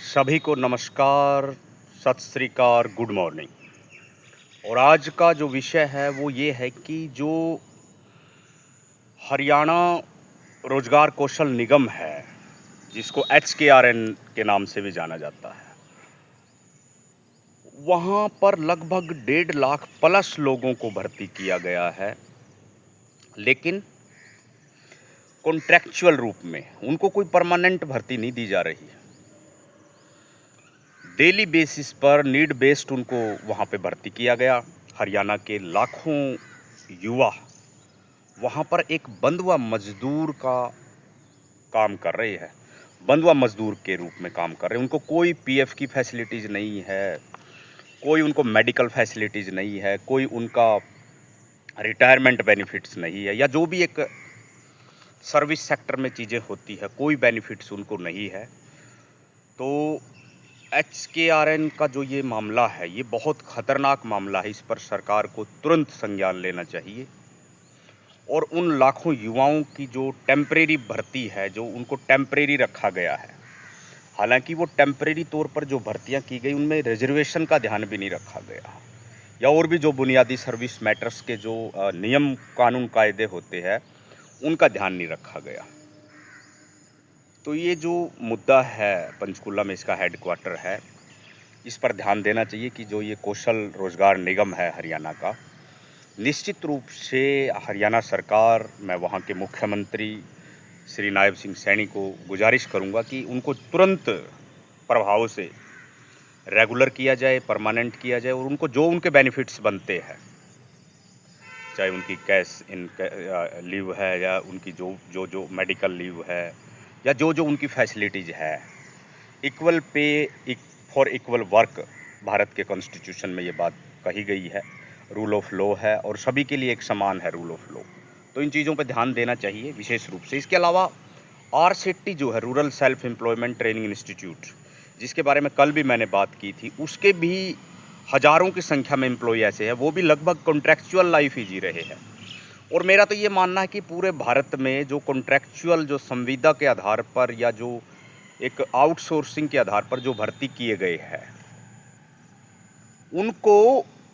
सभी को नमस्कार, सत श्री अकाल, गुड मॉर्निंग। और आज का जो विषय है वो ये है कि जो हरियाणा रोजगार कौशल निगम है, जिसको HKRN के नाम से भी जाना जाता है, वहाँ पर लगभग 1.5 लाख प्लस लोगों को भर्ती किया गया है, लेकिन कॉन्ट्रैक्चुअल रूप में उनको कोई परमानेंट भर्ती नहीं दी जा रही है। डेली बेसिस पर नीड बेस्ड उनको वहाँ पे भर्ती किया गया। हरियाणा के लाखों युवा वहाँ पर एक बंधुआ मजदूर का काम कर रहे हैं, बंधुआ मजदूर के रूप में काम कर रहे हैं। उनको कोई PF की फैसिलिटीज़ नहीं है, कोई उनको मेडिकल फैसिलिटीज़ नहीं है, कोई उनका रिटायरमेंट बेनिफिट्स नहीं है, या जो भी एक सर्विस सेक्टर में चीज़ें होती है, कोई बेनिफिट्स उनको नहीं है। तो HKRN का जो ये मामला है, ये बहुत ख़तरनाक मामला है। इस पर सरकार को तुरंत संज्ञान लेना चाहिए और उन लाखों युवाओं की जो टेम्परेरी भर्ती है, जो उनको टेम्परेरी रखा गया है, हालांकि वो टेम्परेरी तौर पर जो भर्तियां की गई उनमें रिजर्वेशन का ध्यान भी नहीं रखा गया, या और भी जो बुनियादी सर्विस मैटर्स के जो नियम कानून कायदे होते हैं उनका ध्यान नहीं रखा गया। तो ये जो मुद्दा है, पंचकुला में इसका हेडक्वार्टर है, इस पर ध्यान देना चाहिए कि जो ये कौशल रोजगार निगम है हरियाणा का, निश्चित रूप से हरियाणा सरकार, मैं वहाँ के मुख्यमंत्री श्री नायब सिंह सैनी को गुजारिश करूँगा कि उनको तुरंत प्रभाव से रेगुलर किया जाए, परमानेंट किया जाए, और उनको जो उनके बेनिफिट्स बनते हैं, चाहे उनकी कैश इन लीव है, या उनकी जो मेडिकल लीव है, या जो उनकी फैसिलिटीज़ है, equal pay for equal work, Bharat के कॉन्स्टिट्यूशन में ये बात कही गई है, रूल ऑफ लॉ है और सभी के लिए एक समान है रूल ऑफ लॉ। तो इन चीज़ों पर ध्यान देना चाहिए विशेष रूप से। इसके अलावा RCT जो है, rural self employment training institute, जिसके बारे में कल भी मैंने बात की थी, उसके भी हज़ारों की संख्या में एम्प्लॉय ऐसे हैं, वो भी लगभग कॉन्ट्रैक्चुअल लाइफ ही जी रहे हैं। और मेरा तो ये मानना है कि पूरे भारत में जो कॉन्ट्रैक्चुअल, जो संविदा के आधार पर या जो एक आउटसोर्सिंग के आधार पर जो भर्ती किए गए हैं, उनको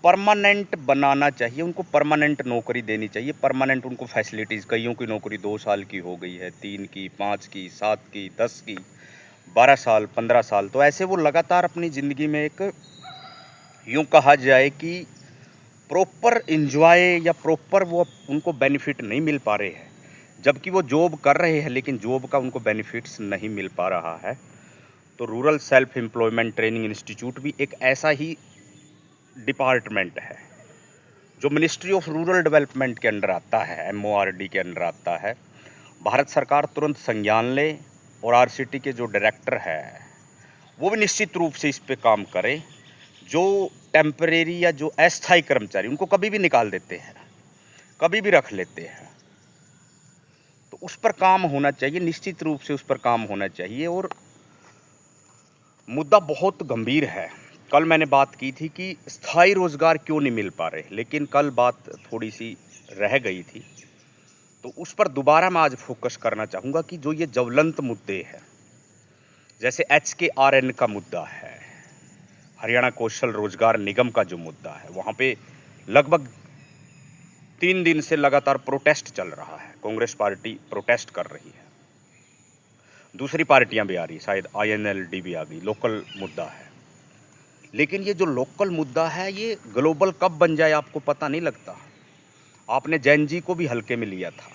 परमानेंट बनाना चाहिए, उनको परमानेंट नौकरी देनी चाहिए, परमानेंट उनको फैसिलिटीज़। कईयों की नौकरी 2 साल की हो गई है, 3 की, 5 की, 7 की, 10 की, 12 साल, 15 साल। तो ऐसे वो लगातार अपनी ज़िंदगी में एक, यूँ कहा जाए कि प्रॉपर एंजॉय या प्रॉपर वो उनको बेनिफिट नहीं मिल पा रहे हैं, जबकि वो जॉब कर रहे हैं, लेकिन जॉब का उनको बेनिफिट्स नहीं मिल पा रहा है। तो rural self employment training institute भी एक ऐसा ही डिपार्टमेंट है जो मिनिस्ट्री ऑफ रूरल डेवलपमेंट के अंडर आता है, MORD के अंडर आता है। भारत सरकार तुरंत संज्ञान ले और RCT के जो डायरेक्टर है वो भी निश्चित रूप से इस पे काम करे। जो टेम्परेरी या जो अस्थायी कर्मचारी, उनको कभी भी निकाल देते हैं, कभी भी रख लेते हैं, तो उस पर काम होना चाहिए, निश्चित रूप से उस पर काम होना चाहिए। और मुद्दा बहुत गंभीर है। कल मैंने बात की थी कि स्थायी रोजगार क्यों नहीं मिल पा रहे, लेकिन कल बात थोड़ी सी रह गई थी, तो उस पर दोबारा मैं आज फोकस करना चाहूँगा कि जो ये ज्वलंत मुद्दे हैं, जैसे HKRN का मुद्दा है, हरियाणा कौशल रोजगार निगम का जो मुद्दा है, वहाँ पे लगभग 3 दिन से लगातार प्रोटेस्ट चल रहा है। कांग्रेस पार्टी प्रोटेस्ट कर रही है, दूसरी पार्टियां भी आ रही, शायद INLD भी आ गई। लोकल मुद्दा है, लेकिन ये जो लोकल मुद्दा है ये ग्लोबल कब बन जाए आपको पता नहीं लगता। आपने जैन जी को भी हल्के में लिया था,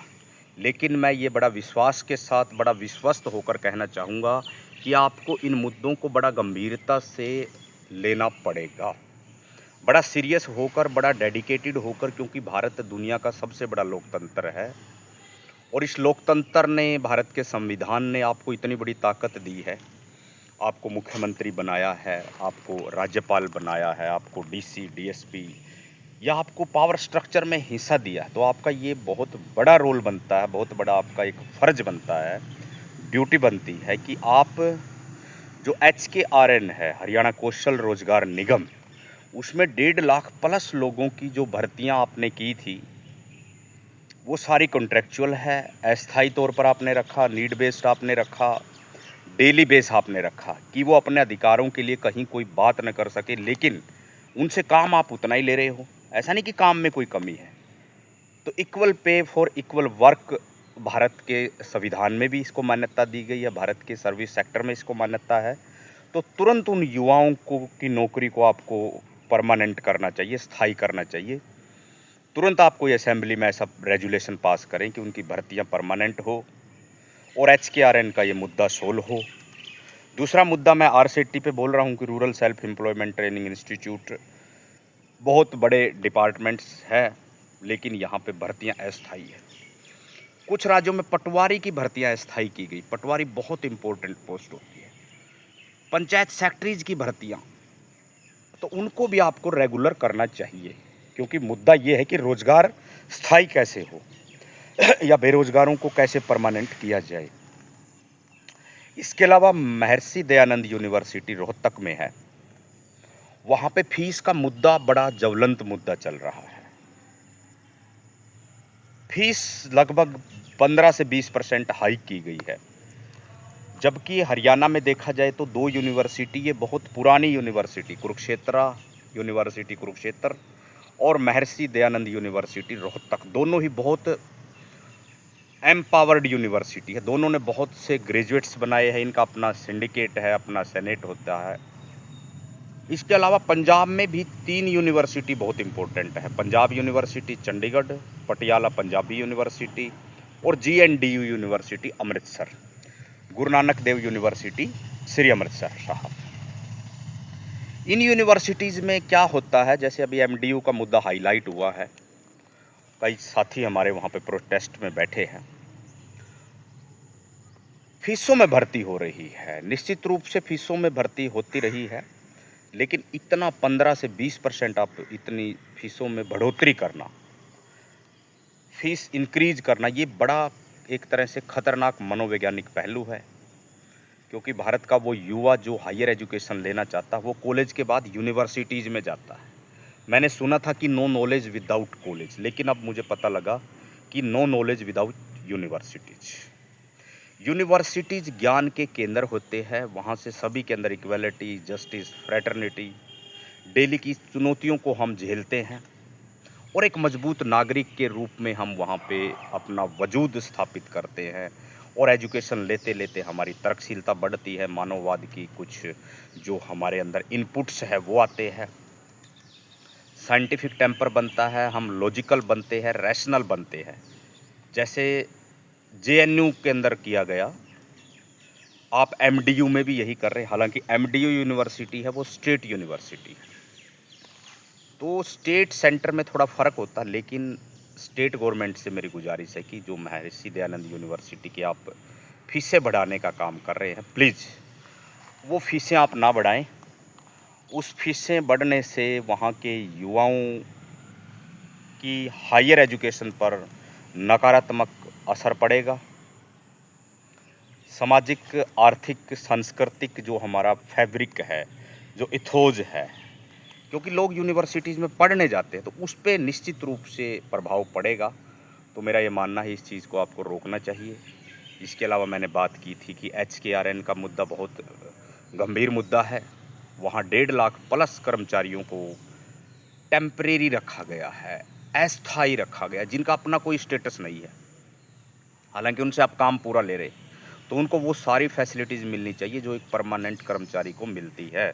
लेकिन मैं ये बड़ा विश्वास के साथ, बड़ा विश्वस्त होकर कहना चाहूँगा कि आपको इन मुद्दों को बड़ा गंभीरता से लेना पड़ेगा, बड़ा सीरियस होकर, बड़ा डेडिकेटेड होकर, क्योंकि भारत दुनिया का सबसे बड़ा लोकतंत्र है और इस लोकतंत्र ने, भारत के संविधान ने आपको इतनी बड़ी ताकत दी है। आपको मुख्यमंत्री बनाया है, आपको राज्यपाल बनाया है, आपको DC, DSP, या आपको पावर स्ट्रक्चर में हिस्सा दिया है। तो आपका ये बहुत बड़ा रोल बनता है, बहुत बड़ा आपका एक फ़र्ज बनता है, ड्यूटी बनती है कि आप जो HKRN है, हरियाणा कौशल रोजगार निगम, उसमें 1.5 लाख प्लस लोगों की जो भर्तियां आपने की थी, वो सारी कॉन्ट्रैक्चुअल है, अस्थायी तौर पर आपने रखा, नीड बेस्ड आपने रखा, डेली बेस आपने रखा कि वो अपने अधिकारों के लिए कहीं कोई बात न कर सके, लेकिन उनसे काम आप उतना ही ले रहे हो। ऐसा नहीं कि काम में कोई कमी है। तो equal pay for equal work Bharat के संविधान में भी इसको मान्यता दी गई है, भारत के सर्विस सेक्टर में इसको मान्यता है। तो तुरंत उन युवाओं को की नौकरी को आपको परमानेंट करना चाहिए, स्थायी करना चाहिए। तुरंत आप कोई असेंबली में ऐसा रेजुलेशन पास करें कि उनकी भर्तियां परमानेंट हो और HKRN का ये मुद्दा सोल्व हो। दूसरा मुद्दा मैं RCT पे बोल रहा हूँ कि rural self employment training institute बहुत बड़े डिपार्टमेंट्स हैं, लेकिन यहाँ पे भर्तियाँ अस्थायी है। कुछ राज्यों में पटवारी की भर्तियाँ अस्थायी की गई। पटवारी बहुत इंपॉर्टेंट पोस्ट होती है। पंचायत सेक्रेटरीज की भर्तियाँ, तो उनको भी आपको रेगुलर करना चाहिए, क्योंकि मुद्दा ये है कि रोजगार स्थायी कैसे हो या बेरोजगारों को कैसे परमानेंट किया जाए। इसके अलावा महर्षि दयानंद यूनिवर्सिटी रोहतक में है, वहाँ पे फीस का मुद्दा बड़ा ज्वलंत मुद्दा चल रहा है। फीस लगभग 15 से 20% हाइक की गई है, जबकि हरियाणा में देखा जाए तो 2 यूनिवर्सिटी, ये बहुत पुरानी यूनिवर्सिटी, कुरुक्षेत्र यूनिवर्सिटी कुरुक्षेत्र और महर्षि दयानंद यूनिवर्सिटी रोहतक, दोनों ही बहुत एम्पावर्ड यूनिवर्सिटी है। दोनों ने बहुत से ग्रेजुएट्स बनाए हैं, इनका अपना सिंडिकेट है, अपना सेनेट होता है। इसके अलावा पंजाब में भी 3 यूनिवर्सिटी बहुत इंपॉर्टेंट है। पंजाब यूनिवर्सिटी चंडीगढ़, पटियाला पंजाबी यूनिवर्सिटी और GNDU university Amritsar, Guru Nanak Dev university Shri Amritsar साहब। इन यूनिवर्सिटीज़ में क्या होता है, जैसे अभी MDU का मुद्दा हाईलाइट हुआ है, कई साथी हमारे वहाँ पे प्रोटेस्ट में बैठे हैं। फीसों में भर्ती हो रही है, निश्चित रूप से फीसों में भर्ती होती रही है, लेकिन इतना 15 से 20% आप इतनी फीसों में बढ़ोतरी करना, फीस इंक्रीज करना, ये बड़ा एक तरह से खतरनाक मनोवैज्ञानिक पहलू है। क्योंकि भारत का वो युवा जो हायर एजुकेशन लेना चाहता है, वो कॉलेज के बाद यूनिवर्सिटीज़ में जाता है। मैंने सुना था कि नो नॉलेज विदाउट कॉलेज, लेकिन अब मुझे पता लगा कि no knowledge without universities. Universities ज्ञान के केंद्र होते हैं, वहाँ से सभी के अंदर इक्वलिटी, जस्टिस, फ्रेटर्निटी, डेली की चुनौतियों को हम झेलते हैं और एक मजबूत नागरिक के रूप में हम वहाँ पे अपना वजूद स्थापित करते हैं। और एजुकेशन लेते लेते हमारी तर्कशीलता बढ़ती है, मानववाद की कुछ जो हमारे अंदर इनपुट्स है वो आते हैं, साइंटिफिक टेम्पर बनता है, हम लॉजिकल बनते हैं, रैशनल बनते हैं। जैसे JNU के अंदर किया गया, आप MDU में भी यही कर रहे हैं। हालांकि MDU यूनिवर्सिटी है वो स्टेट यूनिवर्सिटी है, तो स्टेट सेंटर में थोड़ा फ़र्क होता है, लेकिन स्टेट गवर्नमेंट से मेरी गुजारिश है कि जो महर्षि दयानंद यूनिवर्सिटी की आप फीसें बढ़ाने का काम कर रहे हैं, प्लीज़ वो फीसें आप ना बढ़ाएं। उस फीसें बढ़ने से वहाँ के युवाओं की हायर एजुकेशन पर नकारात्मक असर पड़ेगा। सामाजिक, आर्थिक, सांस्कृतिक जो हमारा फैब्रिक है, जो इथोज है, क्योंकि लोग यूनिवर्सिटीज़ में पढ़ने जाते हैं, तो उस पर निश्चित रूप से प्रभाव पड़ेगा। तो मेरा ये मानना है इस चीज़ को आपको रोकना चाहिए। इसके अलावा मैंने बात की थी कि HKRN का मुद्दा बहुत गंभीर मुद्दा है। वहाँ 1.5 लाख प्लस कर्मचारियों को टेम्परेरी रखा गया है, अस्थायी रखा गया, जिनका अपना कोई स्टेटस नहीं है। हालांकि उनसे आप काम पूरा ले रहे, तो उनको वो सारी फैसिलिटीज़ मिलनी चाहिए जो एक परमानेंट कर्मचारी को मिलती है।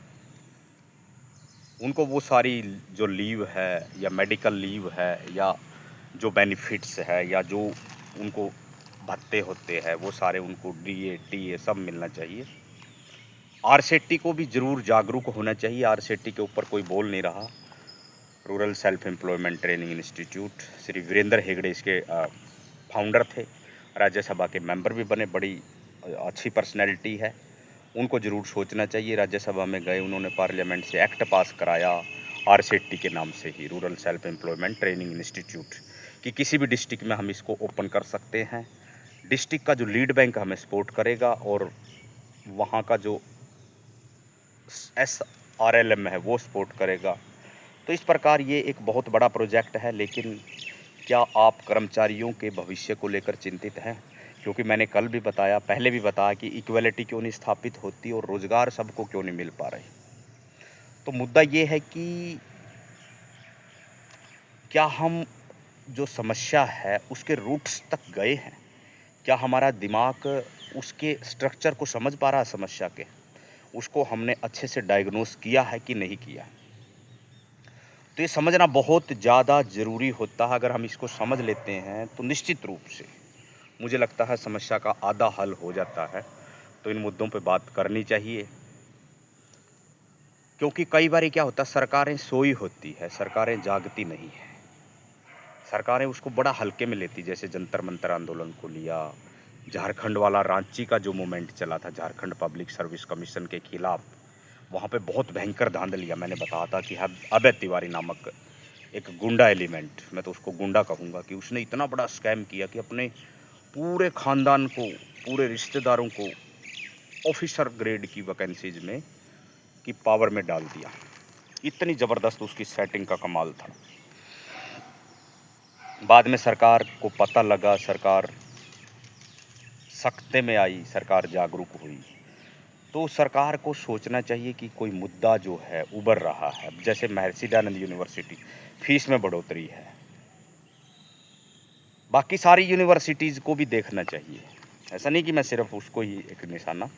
उनको वो सारी जो लीव है या मेडिकल लीव है या जो बेनिफिट्स है या जो उनको भत्ते होते हैं, वो सारे उनको DA TA सब मिलना चाहिए। RCT को भी ज़रूर जागरूक होना चाहिए। RCT के ऊपर कोई बोल नहीं रहा। Rural self employment training institute, Shri Virendra Heggade इसके फाउंडर थे, राज्यसभा के मेंबर भी बने, बड़ी अच्छी पर्सनैलिटी है। उनको ज़रूर सोचना चाहिए। राज्यसभा में गए, उन्होंने पार्लियामेंट से एक्ट पास कराया RCT के नाम से ही, rural self employment training institute, कि किसी भी डिस्ट्रिक्ट में हम इसको ओपन कर सकते हैं। डिस्ट्रिक्ट का जो लीड बैंक हमें सपोर्ट करेगा और वहाँ का जो SRLM है वो सपोर्ट करेगा। तो इस प्रकार ये एक बहुत बड़ा प्रोजेक्ट है, लेकिन क्या आप कर्मचारियों के भविष्य को लेकर चिंतित हैं? क्योंकि मैंने कल भी बताया, पहले भी बताया कि इक्वलिटी क्यों नहीं स्थापित होती और रोज़गार सबको क्यों नहीं मिल पा रही। तो मुद्दा ये है कि क्या हम जो समस्या है उसके रूट्स तक गए हैं? क्या हमारा दिमाग उसके स्ट्रक्चर को समझ पा रहा है समस्या के? उसको हमने अच्छे से डायग्नोस किया है कि नहीं किया? तो ये समझना बहुत ज़्यादा ज़रूरी होता है। अगर हम इसको समझ लेते हैं तो निश्चित रूप से मुझे लगता है समस्या का आधा हल हो जाता है। तो इन मुद्दों पे बात करनी चाहिए, क्योंकि कई बार क्या होता है, सरकारें सोई होती है, सरकारें जागती नहीं है। सरकारें उसको बड़ा हल्के में लेती, जैसे जंतर मंतर आंदोलन को लिया, झारखंड वाला रांची का जो मूवमेंट चला था झारखंड पब्लिक सर्विस कमीशन के खिलाफ, वहाँ पे बहुत भयंकर धांधलिया। मैंने बताया था कि अभय तिवारी नामक एक गुंडा एलिमेंट, मैं तो उसको गुंडा कहूँगा, कि उसने इतना बड़ा स्कैम किया कि अपने पूरे ख़ानदान को, पूरे रिश्तेदारों को ऑफिसर ग्रेड की वैकेंसीज में की पावर में डाल दिया। इतनी ज़बरदस्त उसकी सेटिंग का कमाल था। बाद में सरकार को पता लगा, सरकार सख्ते में आई, सरकार जागरूक हुई। तो सरकार को सोचना चाहिए कि कोई मुद्दा जो है उभर रहा है, जैसे महर्षि दयानंद यूनिवर्सिटी फीस में बढ़ोतरी है, बाकी सारी यूनिवर्सिटीज़ को भी देखना चाहिए। ऐसा नहीं कि मैं सिर्फ उसको ही एक निशाना,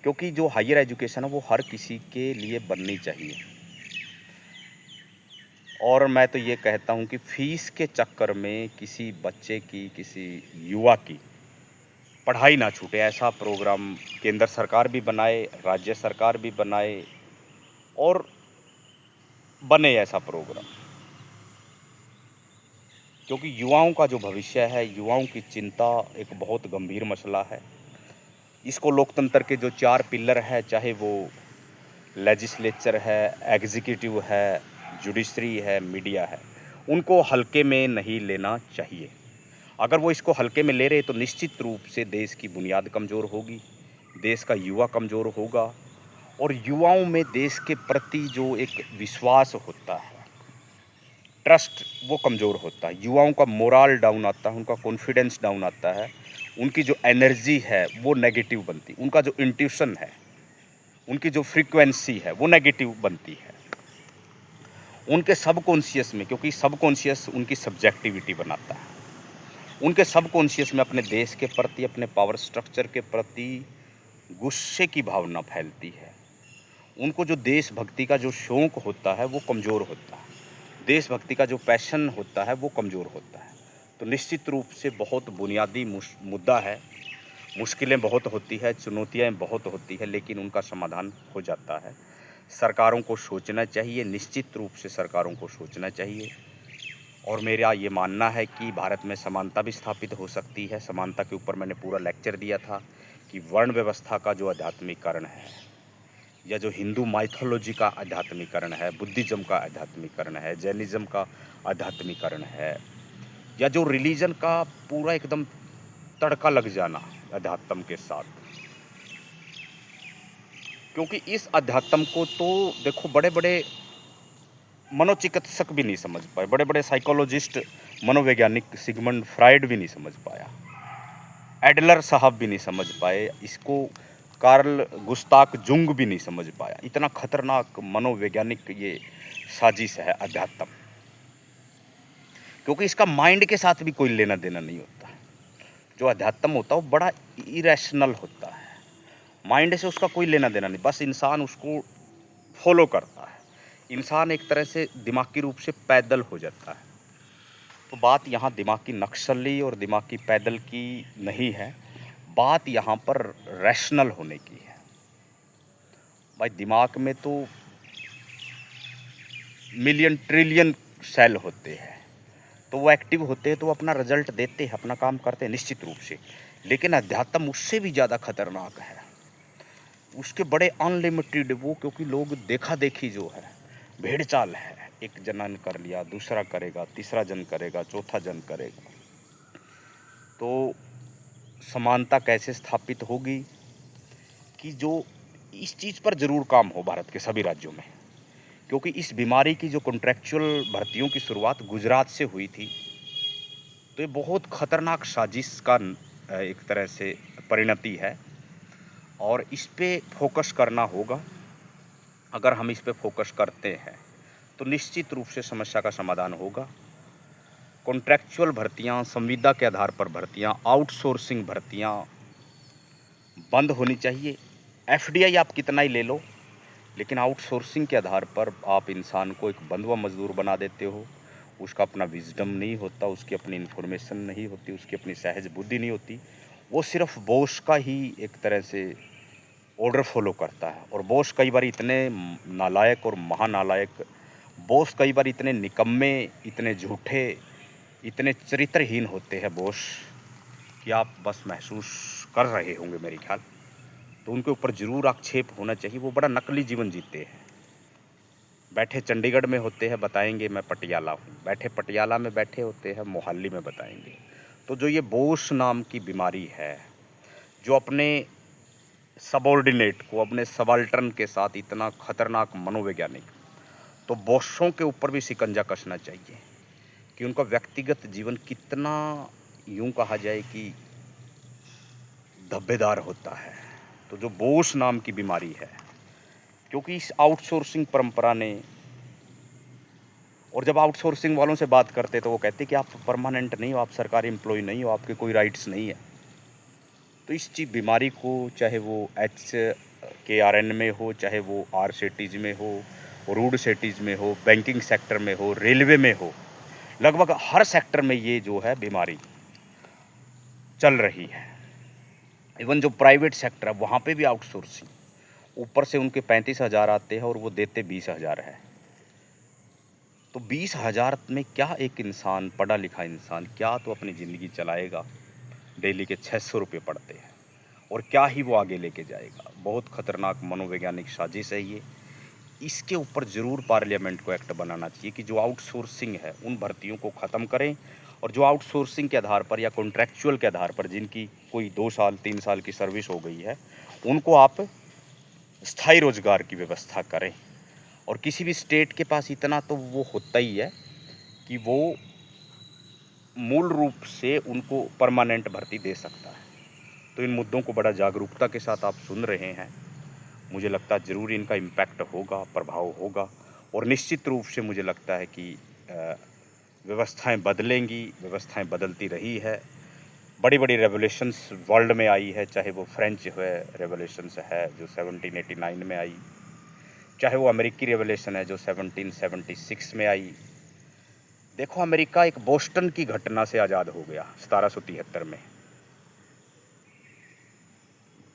क्योंकि जो हायर एजुकेशन है वो हर किसी के लिए बननी चाहिए। और मैं तो ये कहता हूँ कि फ़ीस के चक्कर में किसी बच्चे की, किसी युवा की पढ़ाई ना छूटे, ऐसा प्रोग्राम केंद्र सरकार भी बनाए, राज्य सरकार भी बनाए, और बने ऐसा प्रोग्राम। क्योंकि युवाओं का जो भविष्य है, युवाओं की चिंता एक बहुत गंभीर मसला है। इसको लोकतंत्र के जो 4 पिलर है, चाहे वो लेजिस्लेचर है, एग्जीक्यूटिव है, जुडिशरी है, मीडिया है, उनको हल्के में नहीं लेना चाहिए। अगर वो इसको हल्के में ले रहे तो निश्चित रूप से देश की बुनियाद कमज़ोर होगी, देश का युवा कमज़ोर होगा, और युवाओं में देश के प्रति जो एक विश्वास होता है, ट्रस्ट, वो कमज़ोर होता है। युवाओं का मोरल डाउन आता है, उनका कॉन्फिडेंस डाउन आता है, उनकी जो एनर्जी है वो नेगेटिव बनती, उनका जो इंट्यूशन है, उनकी जो फ्रीक्वेंसी है वो नेगेटिव बनती है उनके सबकॉन्शियस में, क्योंकि सबकॉन्शियस उनकी सब्जेक्टिविटी बनाता है। उनके सबकॉन्शियस में अपने देश के प्रति, अपने पावर स्ट्रक्चर के प्रति गुस्से की भावना फैलती है। उनको जो देशभक्ति का जो शौक़ होता है वो कमज़ोर होता है, देशभक्ति का जो पैशन होता है वो कमज़ोर होता है। तो निश्चित रूप से बहुत बुनियादी मुद्दा है। मुश्किलें बहुत होती है, चुनौतियाँ बहुत होती है, लेकिन उनका समाधान हो जाता है। सरकारों को सोचना चाहिए, निश्चित रूप से सरकारों को सोचना चाहिए। और मेरा ये मानना है कि भारत में समानता भी स्थापित हो सकती है। समानता के ऊपर मैंने पूरा लेक्चर दिया था कि वर्ण व्यवस्था का जो आध्यात्मिकरण है, या जो हिंदू माइथोलॉजी का आध्यात्मिकरण है, बुद्धिज़्म का आध्यात्मिकरण है, जैनिज़्म का आध्यात्मिकरण है, या जो रिलीजन का पूरा एकदम तड़का लग जाना अध्यात्म के साथ, क्योंकि इस अध्यात्म को तो देखो बड़े बड़े मनोचिकित्सक भी नहीं समझ पाए, बड़े बड़े साइकोलॉजिस्ट, मनोवैज्ञानिक सिगमंड फ्राइड भी नहीं समझ पाया, एडलर साहब भी नहीं समझ पाए इसको, कार्ल गुस्ताव जुंग भी नहीं समझ पाया। इतना खतरनाक मनोवैज्ञानिक ये साजिश है अध्यात्म, क्योंकि इसका माइंड के साथ भी कोई लेना देना नहीं होता। जो अध्यात्म होता है वो बड़ा इरेशनल होता है, माइंड से उसका कोई लेना देना नहीं, बस इंसान उसको फॉलो करता है। इंसान एक तरह से दिमागी रूप से पैदल हो जाता है। तो बात यहाँ दिमाग की नक्सली और दिमाग की पैदल की नहीं है, बात यहाँ पर रैशनल होने की है। भाई दिमाग में तो मिलियन ट्रिलियन सेल होते हैं, तो वो एक्टिव होते हैं, तो वो अपना रिजल्ट देते हैं, अपना काम करते हैं निश्चित रूप से। लेकिन अध्यात्म उससे भी ज़्यादा खतरनाक है, उसके बड़े अनलिमिटेड वो, क्योंकि लोग देखा देखी जो है, भेड़ चाल है, एक जनन कर लिया, दूसरा करेगा, तीसरा जन करेगा, चौथा जन करेगा। तो समानता कैसे स्थापित होगी कि जो इस चीज़ पर ज़रूर काम हो भारत के सभी राज्यों में, क्योंकि इस बीमारी की जो कॉन्ट्रैक्चुअल भर्तियों की शुरुआत गुजरात से हुई थी। तो ये बहुत ख़तरनाक साजिश का एक तरह से परिणति है और इस पे फोकस करना होगा। अगर हम इस पे फोकस करते हैं तो निश्चित रूप से समस्या का समाधान होगा। कॉन्ट्रैक्चुअल भर्तियां, संविदा के आधार पर भर्तियां, आउटसोर्सिंग भर्तियां बंद होनी चाहिए। एफडीआई आप कितना ही ले लो, लेकिन आउटसोर्सिंग के आधार पर आप इंसान को एक बंधुआ मजदूर बना देते हो। उसका अपना विजडम नहीं होता, उसकी अपनी इन्फॉर्मेशन नहीं होती, उसकी अपनी सहज बुद्धि नहीं होती। वो सिर्फ बॉस का ही एक तरह से ऑर्डर फॉलो करता है। और बॉस कई बार इतने नालायक और महानालायक, बॉस कई बार इतने निकम्मे, इतने झूठे, इतने चरित्रहीन होते हैं बॉस, कि आप बस महसूस कर रहे होंगे मेरे ख्याल। तो उनके ऊपर ज़रूर आक्षेप होना चाहिए। वो बड़ा नकली जीवन जीते हैं। बैठे चंडीगढ़ में होते हैं, बताएंगे मैं पटियाला हूँ। बैठे पटियाला में बैठे होते हैं, मोहाली में बताएंगे। तो जो ये बोस नाम की बीमारी है, जो अपने सबऑर्डिनेट को, अपने सबाल्टर्न के साथ इतना खतरनाक मनोवैज्ञानिक, तो बॉसों के ऊपर भी शिकंजा कसना चाहिए कि उनका व्यक्तिगत जीवन कितना, यूं कहा जाए कि धब्बेदार होता है। तो जो बोस नाम की बीमारी है, क्योंकि इस आउटसोर्सिंग परंपरा ने, और जब आउटसोर्सिंग वालों से बात करते तो वो कहते कि आप परमानेंट नहीं हो, आप सरकारी एम्प्लॉय नहीं हो, आपके कोई राइट्स नहीं है। तो इस चीज़ बीमारी को, चाहे वो HKRN में हो, चाहे वो RCTs में हो, रूड सिटीज़ में हो, बैंकिंग सेक्टर में हो, रेलवे में हो, लगभग हर सेक्टर में ये जो है बीमारी चल रही है। इवन जो प्राइवेट सेक्टर है वहाँ पे भी आउटसोर्सिंग, ऊपर से उनके 35,000 आते हैं और वो देते 20,000 है। तो 20,000 में क्या एक इंसान, पढ़ा लिखा इंसान, क्या तो अपनी ज़िंदगी चलाएगा। डेली के 600 रुपये पड़ते हैं, और क्या ही वो आगे लेके जाएगा। बहुत खतरनाक मनोवैज्ञानिक साजिश है ये। इसके ऊपर ज़रूर पार्लियामेंट को एक्ट बनाना चाहिए कि जो आउटसोर्सिंग है उन भर्तियों को ख़त्म करें, और जो आउटसोर्सिंग के आधार पर या कॉन्ट्रैक्चुअल के आधार पर जिनकी कोई 2 साल 3 साल की सर्विस हो गई है, उनको आप स्थायी रोजगार की व्यवस्था करें। और किसी भी स्टेट के पास इतना तो वो होता ही है कि वो मूल रूप से उनको परमानेंट भर्ती दे सकता है। तो इन मुद्दों को बड़ा जागरूकता के साथ आप सुन रहे हैं। मुझे लगता है ज़रूर इनका इम्पैक्ट होगा, प्रभाव होगा, और निश्चित रूप से मुझे लगता है कि व्यवस्थाएं बदलेंगी, व्यवस्थाएं बदलती रही है। बड़ी बड़ी रेवोल्यूशंस वर्ल्ड में आई है, चाहे वो फ्रेंच रेवोल्यूशंस है जो 1789 में आई, चाहे वो अमेरिकी रेवोल्यूशन है जो 1776 में आई। देखो, अमेरिका एक बोस्टन की घटना से आज़ाद हो गया 1773 में।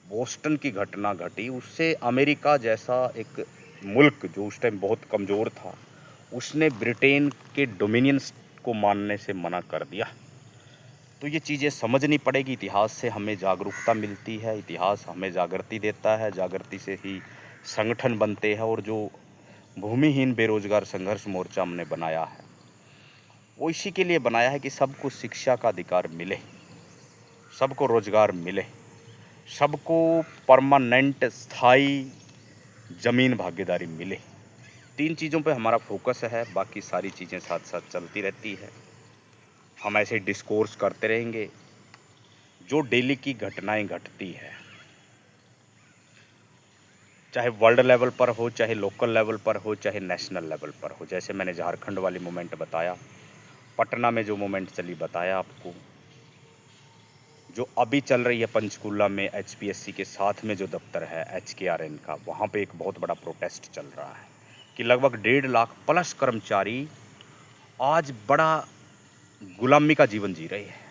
बोस्टन की घटना घटी, उससे अमेरिका जैसा एक मुल्क जो उस टाइम बहुत कमज़ोर था, उसने ब्रिटेन के डोमिनियंस को मानने से मना कर दिया। तो ये चीज़ें समझनी पड़ेगी। इतिहास से हमें जागरूकता मिलती है, इतिहास हमें जागृति देता है, जागृति से ही संगठन बनते हैं। और जो भूमिहीन बेरोजगार संघर्ष मोर्चा हमने बनाया है, वो इसी के लिए बनाया है कि सबको शिक्षा का अधिकार मिले, सबको रोजगार मिले, सबको परमानेंट स्थायी ज़मीन भागीदारी मिले। 3 चीज़ों पे हमारा फोकस है, बाकी सारी चीज़ें साथ साथ चलती रहती है। हम ऐसे डिस्कोर्स करते रहेंगे। जो डेली की घटनाएं घटती है, चाहे वर्ल्ड लेवल पर हो, चाहे लोकल लेवल पर हो, चाहे नेशनल लेवल पर हो। जैसे मैंने झारखंड वाली मूवमेंट बताया, पटना में जो मूवमेंट चली बताया आपको, जो अभी चल रही है पंचकुला में HPSC के साथ में जो दफ्तर है HKRN का, वहाँ पे एक बहुत बड़ा प्रोटेस्ट चल रहा है कि लगभग 1.5 लाख प्लस कर्मचारी आज बड़ा गुलामी का जीवन जी रहे हैं,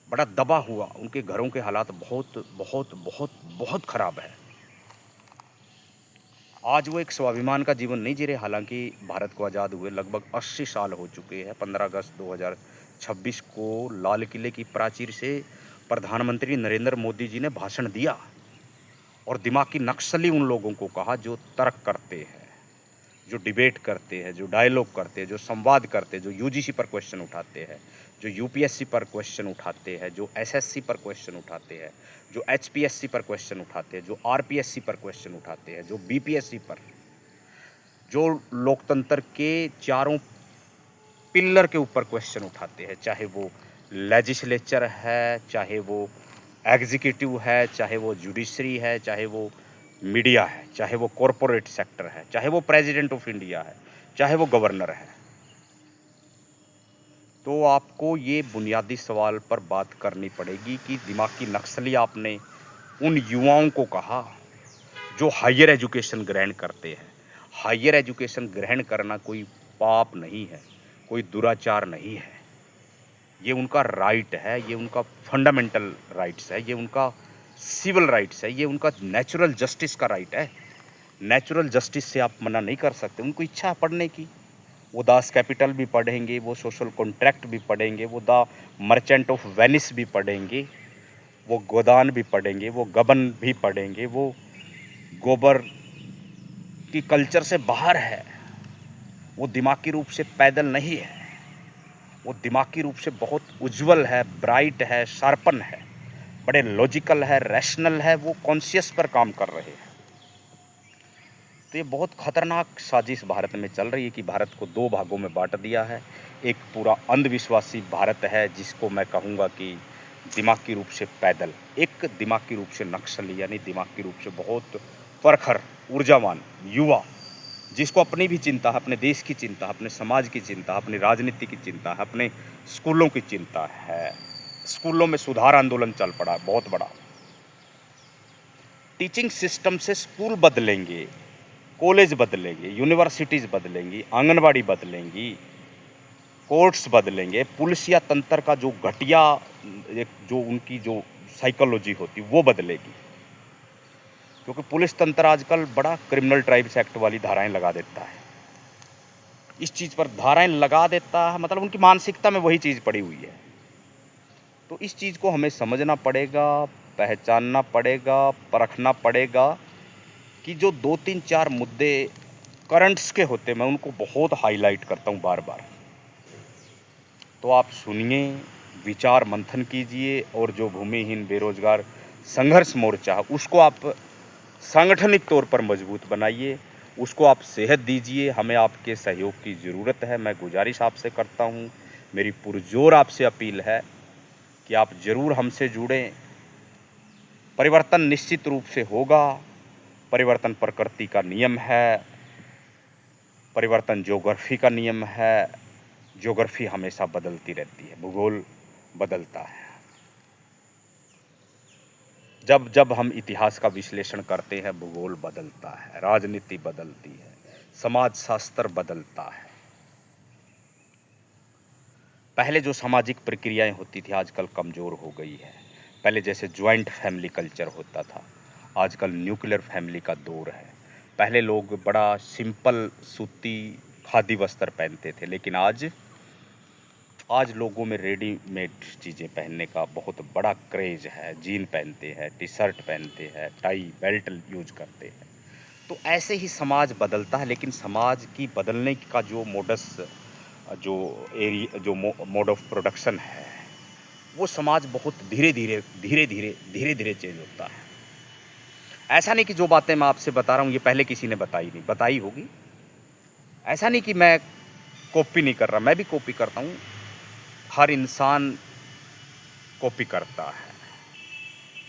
बड़ा दबा हुआ। उनके घरों के हालात बहुत बहुत बहुत बहुत ख़राब है। आज वो एक स्वाभिमान का जीवन नहीं जी रहे। हालांकि भारत को आज़ाद हुए लगभग 80 साल हो चुके हैं। 15 अगस्त 2026 को लाल किले की प्राचीर से प्रधानमंत्री नरेंद्र मोदी जी ने भाषण दिया और दिमागी नक्सली उन लोगों को कहा जो तर्क करते हैं, जो डिबेट करते हैं, जो डायलॉग करते हैं, जो संवाद करते हैं, जो UGC पर क्वेश्चन उठाते हैं, जो UPSC पर क्वेश्चन उठाते हैं, जो SSC पर क्वेश्चन उठाते हैं, जो HPSC पर क्वेश्चन उठाते हैं, जो RPSC पर क्वेश्चन उठाते हैं, जो BPSC पर, जो लोकतंत्र के चारों पिल्लर के ऊपर क्वेश्चन उठाते हैं, चाहे वो लेजिस्लेचर है, चाहे वो एग्जीक्यूटिव है, चाहे वो जुडिशरी है, चाहे वो मीडिया है, चाहे वो कॉरपोरेट सेक्टर है, चाहे वो प्रेसिडेंट ऑफ इंडिया है, चाहे वो गवर्नर है। तो आपको ये बुनियादी सवाल पर बात करनी पड़ेगी कि दिमागी नक्सली आपने उन युवाओं को कहा जो हायर एजुकेशन ग्रहण करते हैं। हायर एजुकेशन ग्रहण करना कोई पाप नहीं है, कोई दुराचार नहीं है। ये उनका राइट है, ये उनका फंडामेंटल राइट्स है, ये उनका सिविल राइट्स है, ये उनका नेचुरल जस्टिस का राइट है। नेचुरल जस्टिस से आप मना नहीं कर सकते। उनको इच्छा है पढ़ने की, वो दास कैपिटल भी पढ़ेंगे, वो सोशल कॉन्ट्रैक्ट भी पढ़ेंगे, वो द मर्चेंट ऑफ वेनिस भी पढ़ेंगे, वो गोदान भी पढ़ेंगे, वो गबन भी पढ़ेंगे। वो गोबर की कल्चर से बाहर है, वो दिमागी रूप से पैदल नहीं है, वो दिमागी रूप से बहुत उज्जवल है, ब्राइट है, शार्पन है, बड़े लॉजिकल है, रैशनल है, वो कॉन्शियस पर काम कर रहे हैं। तो ये बहुत खतरनाक साजिश भारत में चल रही है कि भारत को दो भागों में बांट दिया है। एक पूरा अंधविश्वासी भारत है जिसको मैं कहूँगा कि दिमागी रूप से पैदल, एक दिमागी रूप से नक्सली, यानी दिमागी रूप से बहुत प्रखर ऊर्जावान युवा, जिसको अपनी भी चिंता है, अपने देश की चिंता है, अपने समाज की चिंता है, अपनी राजनीति की चिंता है, अपने स्कूलों की चिंता है। स्कूलों में सुधार आंदोलन चल पड़ा बहुत बड़ा। टीचिंग सिस्टम से स्कूल बदलेंगे, कॉलेज बदलेंगे, यूनिवर्सिटीज़ बदलेंगी, आंगनबाड़ी बदलेंगी, कोर्ट्स बदलेंगे, पुलिसिया तंत्र का जो घटिया एक जो उनकी जो साइकोलॉजी होती वो बदलेगी। क्योंकि पुलिस तंत्र आजकल बड़ा क्रिमिनल ट्राइब्स एक्ट वाली धाराएं लगा देता है। इस चीज़ पर धाराएं लगा देता है, मतलब उनकी मानसिकता में वही चीज़ पड़ी हुई है। तो इस चीज़ को हमें समझना पड़ेगा, पहचानना पड़ेगा, परखना पड़ेगा कि जो 2-3-4 मुद्दे करंट्स के होते, मैं उनको बहुत हाईलाइट करता हूँ बार बार। तो आप सुनिए, विचार मंथन कीजिए, और जो भूमिहीन बेरोजगार संघर्ष मोर्चा है उसको आप सांगठनिक तौर पर मजबूत बनाइए, उसको आप सेहत दीजिए। हमें आपके सहयोग की ज़रूरत है। मैं गुजारिश आपसे करता हूँ, मेरी पुरजोर आपसे अपील है कि आप ज़रूर हमसे जुड़ें। परिवर्तन निश्चित रूप से होगा। परिवर्तन प्रकृति का नियम है, परिवर्तन ज्योग्राफी का नियम है। ज्योग्राफी हमेशा बदलती रहती है, भूगोल बदलता है। जब जब हम इतिहास का विश्लेषण करते हैं, भूगोल बदलता है, राजनीति बदलती है, समाज शास्त्र बदलता है। पहले जो सामाजिक प्रक्रियाएं होती थी आजकल कमज़ोर हो गई है। पहले जैसे ज्वाइंट फैमिली कल्चर होता था, आजकल न्यूक्लियर फैमिली का दौर है। पहले लोग बड़ा सिंपल सूती खादी वस्त्र पहनते थे, लेकिन आज लोगों में रेडीमेड चीज़ें पहनने का बहुत बड़ा क्रेज़ है। जीन पहनते हैं, टी शर्ट पहनते हैं, टाई बेल्ट यूज करते हैं। तो ऐसे ही समाज बदलता है, लेकिन समाज की बदलने का जो मोड ऑफ प्रोडक्शन है, वो समाज बहुत धीरे धीरे चेंज होता है। ऐसा नहीं कि जो बातें मैं आपसे बता रहा हूँ ये पहले किसी ने बताई नहीं, बताई होगी। ऐसा नहीं कि मैं कॉपी नहीं कर रहा, मैं भी कॉपी करता हूँ। हर इंसान कॉपी करता है,